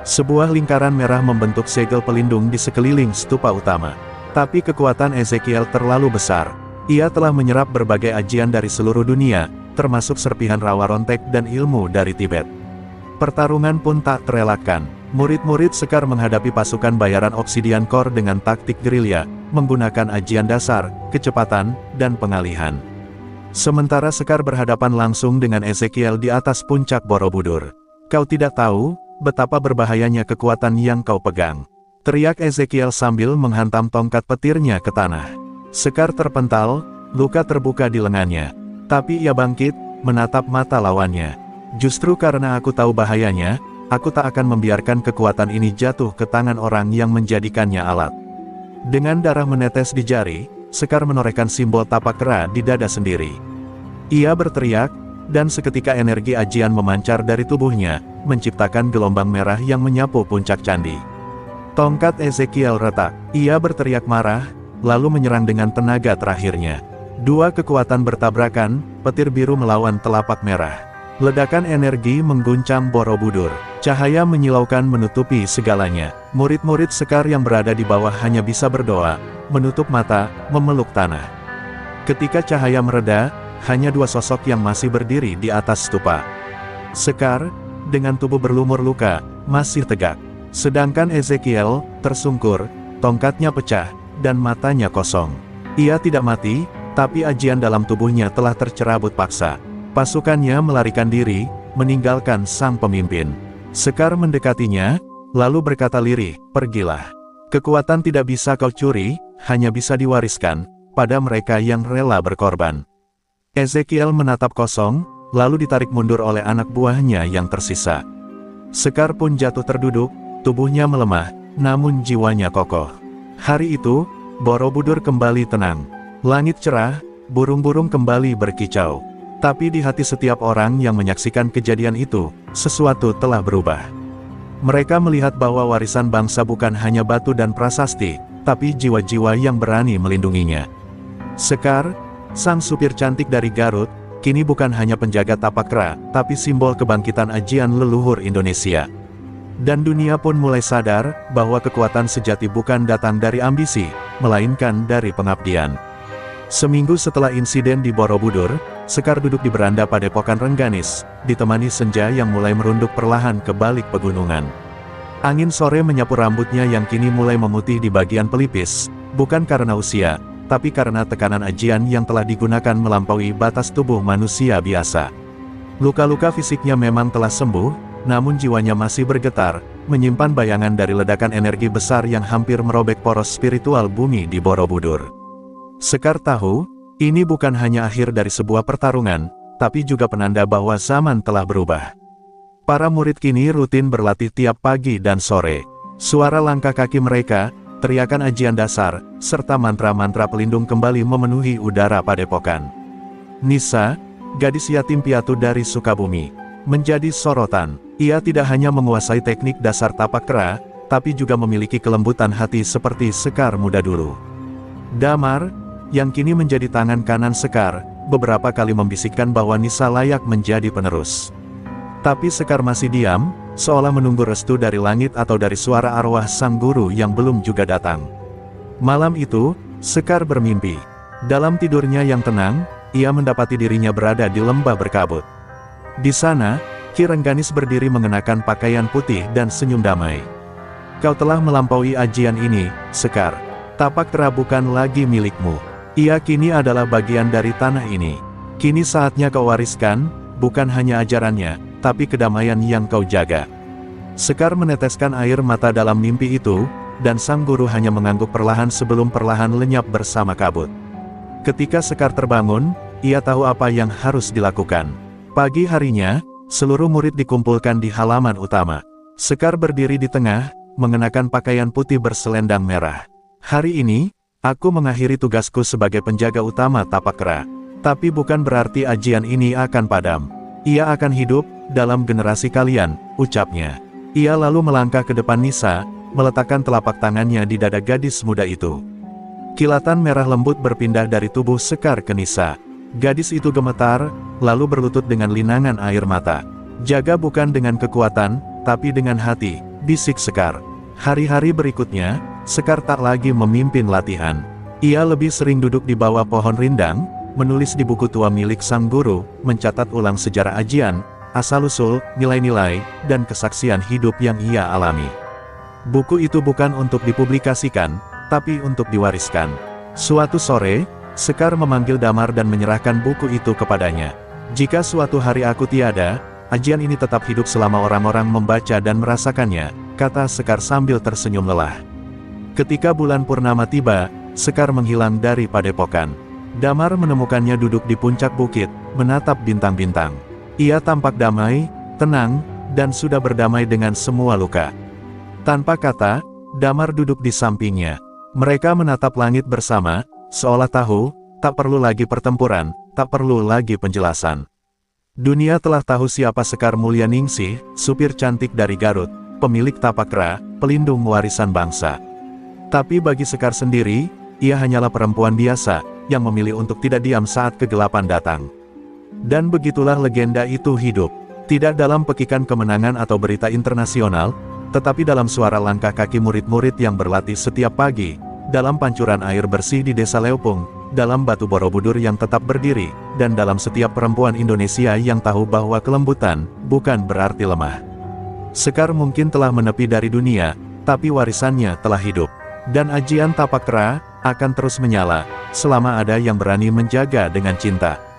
[SPEAKER 1] Sebuah lingkaran merah membentuk segel pelindung di sekeliling stupa utama. Tapi kekuatan Ezekiel terlalu besar. Ia telah menyerap berbagai ajian dari seluruh dunia, termasuk serpihan rawa rontek dan ilmu dari Tibet. Pertarungan pun tak terelakkan. Murid-murid Sekar menghadapi pasukan bayaran Obsidian Core dengan taktik gerilya, menggunakan ajian dasar, kecepatan, dan pengalihan. Sementara Sekar berhadapan langsung dengan Ezekiel di atas puncak Borobudur. "Kau tidak tahu betapa berbahayanya kekuatan yang kau pegang," teriak Ezekiel sambil menghantam tongkat petirnya ke tanah. Sekar terpental, luka terbuka di lengannya. Tapi ia bangkit, menatap mata lawannya. "Justru karena aku tahu bahayanya, aku tak akan membiarkan kekuatan ini jatuh ke tangan orang yang menjadikannya alat." Dengan darah menetes di jari, Sekar menorehkan simbol tapak kera di dada sendiri. Ia berteriak, dan seketika energi ajian memancar dari tubuhnya, menciptakan gelombang merah yang menyapu puncak candi. Tongkat Ezekiel retak. Ia berteriak marah, lalu menyerang dengan tenaga terakhirnya. Dua kekuatan bertabrakan, petir biru melawan telapak merah. Ledakan energi mengguncang Borobudur. Cahaya menyilaukan menutupi segalanya. Murid-murid Sekar yang berada di bawah hanya bisa berdoa, menutup mata, memeluk tanah. Ketika cahaya mereda, hanya dua sosok yang masih berdiri di atas stupa. Sekar, dengan tubuh berlumur luka, masih tegak. Sedangkan Ezekiel, tersungkur, tongkatnya pecah, dan matanya kosong. Ia tidak mati, tapi ajian dalam tubuhnya telah tercerabut paksa. Pasukannya melarikan diri, meninggalkan sang pemimpin. Sekar mendekatinya, lalu berkata lirih, "Pergilah. Kekuatan tidak bisa kau curi, hanya bisa diwariskan pada mereka yang rela berkorban." Ezekiel menatap kosong, lalu ditarik mundur oleh anak buahnya yang tersisa. Sekar pun jatuh terduduk, tubuhnya melemah, namun jiwanya kokoh. Hari itu, Borobudur kembali tenang. Langit cerah, burung-burung kembali berkicau. Tapi di hati setiap orang yang menyaksikan kejadian itu, sesuatu telah berubah. Mereka melihat bahwa warisan bangsa bukan hanya batu dan prasasti, tapi jiwa-jiwa yang berani melindunginya. Sekar, sang supir cantik dari Garut, kini bukan hanya penjaga tapakra, tapi simbol kebangkitan ajian leluhur Indonesia. Dan dunia pun mulai sadar, bahwa kekuatan sejati bukan datang dari ambisi, melainkan dari pengabdian. Seminggu setelah insiden di Borobudur, Sekar duduk di beranda Padepokan Rengganis, ditemani senja yang mulai merunduk perlahan ke balik pegunungan. Angin sore menyapu rambutnya yang kini mulai memutih di bagian pelipis, bukan karena usia, tapi karena tekanan ajian yang telah digunakan melampaui batas tubuh manusia biasa. Luka-luka fisiknya memang telah sembuh, namun jiwanya masih bergetar, menyimpan bayangan dari ledakan energi besar yang hampir merobek poros spiritual bumi di Borobudur. Sekar tahu, ini bukan hanya akhir dari sebuah pertarungan, tapi juga penanda bahwa zaman telah berubah. Para murid kini rutin berlatih tiap pagi dan sore. Suara langkah kaki mereka, teriakan ajian dasar, serta mantra-mantra pelindung kembali memenuhi udara Padepokan. Nisa, gadis yatim piatu dari Sukabumi, menjadi sorotan. Ia tidak hanya menguasai teknik dasar tapakra, tapi juga memiliki kelembutan hati seperti Sekar muda dulu. Damar, yang kini menjadi tangan kanan Sekar, beberapa kali membisikkan bahwa Nisa layak menjadi penerus. Tapi Sekar masih diam, seolah menunggu restu dari langit atau dari suara arwah sang guru yang belum juga datang. Malam itu, Sekar bermimpi. Dalam tidurnya yang tenang, ia mendapati dirinya berada di lembah berkabut. Di sana, Ki Rengganis berdiri mengenakan pakaian putih dan senyum damai. "Kau telah melampaui ajian ini, Sekar. Tapakra bukan lagi milikmu. Ia kini adalah bagian dari tanah ini. Kini saatnya kau wariskan, bukan hanya ajarannya, tapi kedamaian yang kau jaga." Sekar meneteskan air mata dalam mimpi itu, dan sang guru hanya mengangguk perlahan sebelum perlahan lenyap bersama kabut. Ketika Sekar terbangun, ia tahu apa yang harus dilakukan. Pagi harinya, seluruh murid dikumpulkan di halaman utama. Sekar berdiri di tengah, mengenakan pakaian putih berselendang merah. "Hari ini, aku mengakhiri tugasku sebagai penjaga utama tapakra. Tapi bukan berarti ajian ini akan padam. Ia akan hidup dalam generasi kalian," ucapnya. Ia lalu melangkah ke depan Nisa, meletakkan telapak tangannya di dada gadis muda itu. Kilatan merah lembut berpindah dari tubuh Sekar ke Nisa. Gadis itu gemetar, lalu berlutut dengan linangan air mata. "Jaga bukan dengan kekuatan, tapi dengan hati," bisik Sekar. Hari-hari berikutnya, Sekar tak lagi memimpin latihan. Ia lebih sering duduk di bawah pohon rindang, menulis di buku tua milik sang guru, mencatat ulang sejarah ajian, asal-usul, nilai-nilai, dan kesaksian hidup yang ia alami. Buku itu bukan untuk dipublikasikan, tapi untuk diwariskan. Suatu sore, Sekar memanggil Damar dan menyerahkan buku itu kepadanya. "Jika suatu hari aku tiada, ajian ini tetap hidup selama orang-orang membaca dan merasakannya," kata Sekar sambil tersenyum lelah. Ketika bulan purnama tiba, Sekar menghilang dari Padepokan. Damar menemukannya duduk di puncak bukit, menatap bintang-bintang. Ia tampak damai, tenang, dan sudah berdamai dengan semua luka. Tanpa kata, Damar duduk di sampingnya. Mereka menatap langit bersama, seolah tahu, tak perlu lagi pertempuran, tak perlu lagi penjelasan. Dunia telah tahu siapa Sekar Mulyaningsih, supir cantik dari Garut, pemilik tapakra, pelindung warisan bangsa. Tapi bagi Sekar sendiri, ia hanyalah perempuan biasa, yang memilih untuk tidak diam saat kegelapan datang. Dan begitulah legenda itu hidup. Tidak dalam pekikan kemenangan atau berita internasional, tetapi dalam suara langkah kaki murid-murid yang berlatih setiap pagi, dalam pancuran air bersih di Desa Leopung, dalam batu Borobudur yang tetap berdiri, dan dalam setiap perempuan Indonesia yang tahu bahwa kelembutan bukan berarti lemah. Sekar mungkin telah menepi dari dunia, tapi warisannya telah hidup. Dan ajian Tapakera akan terus menyala, selama ada yang berani menjaga dengan cinta.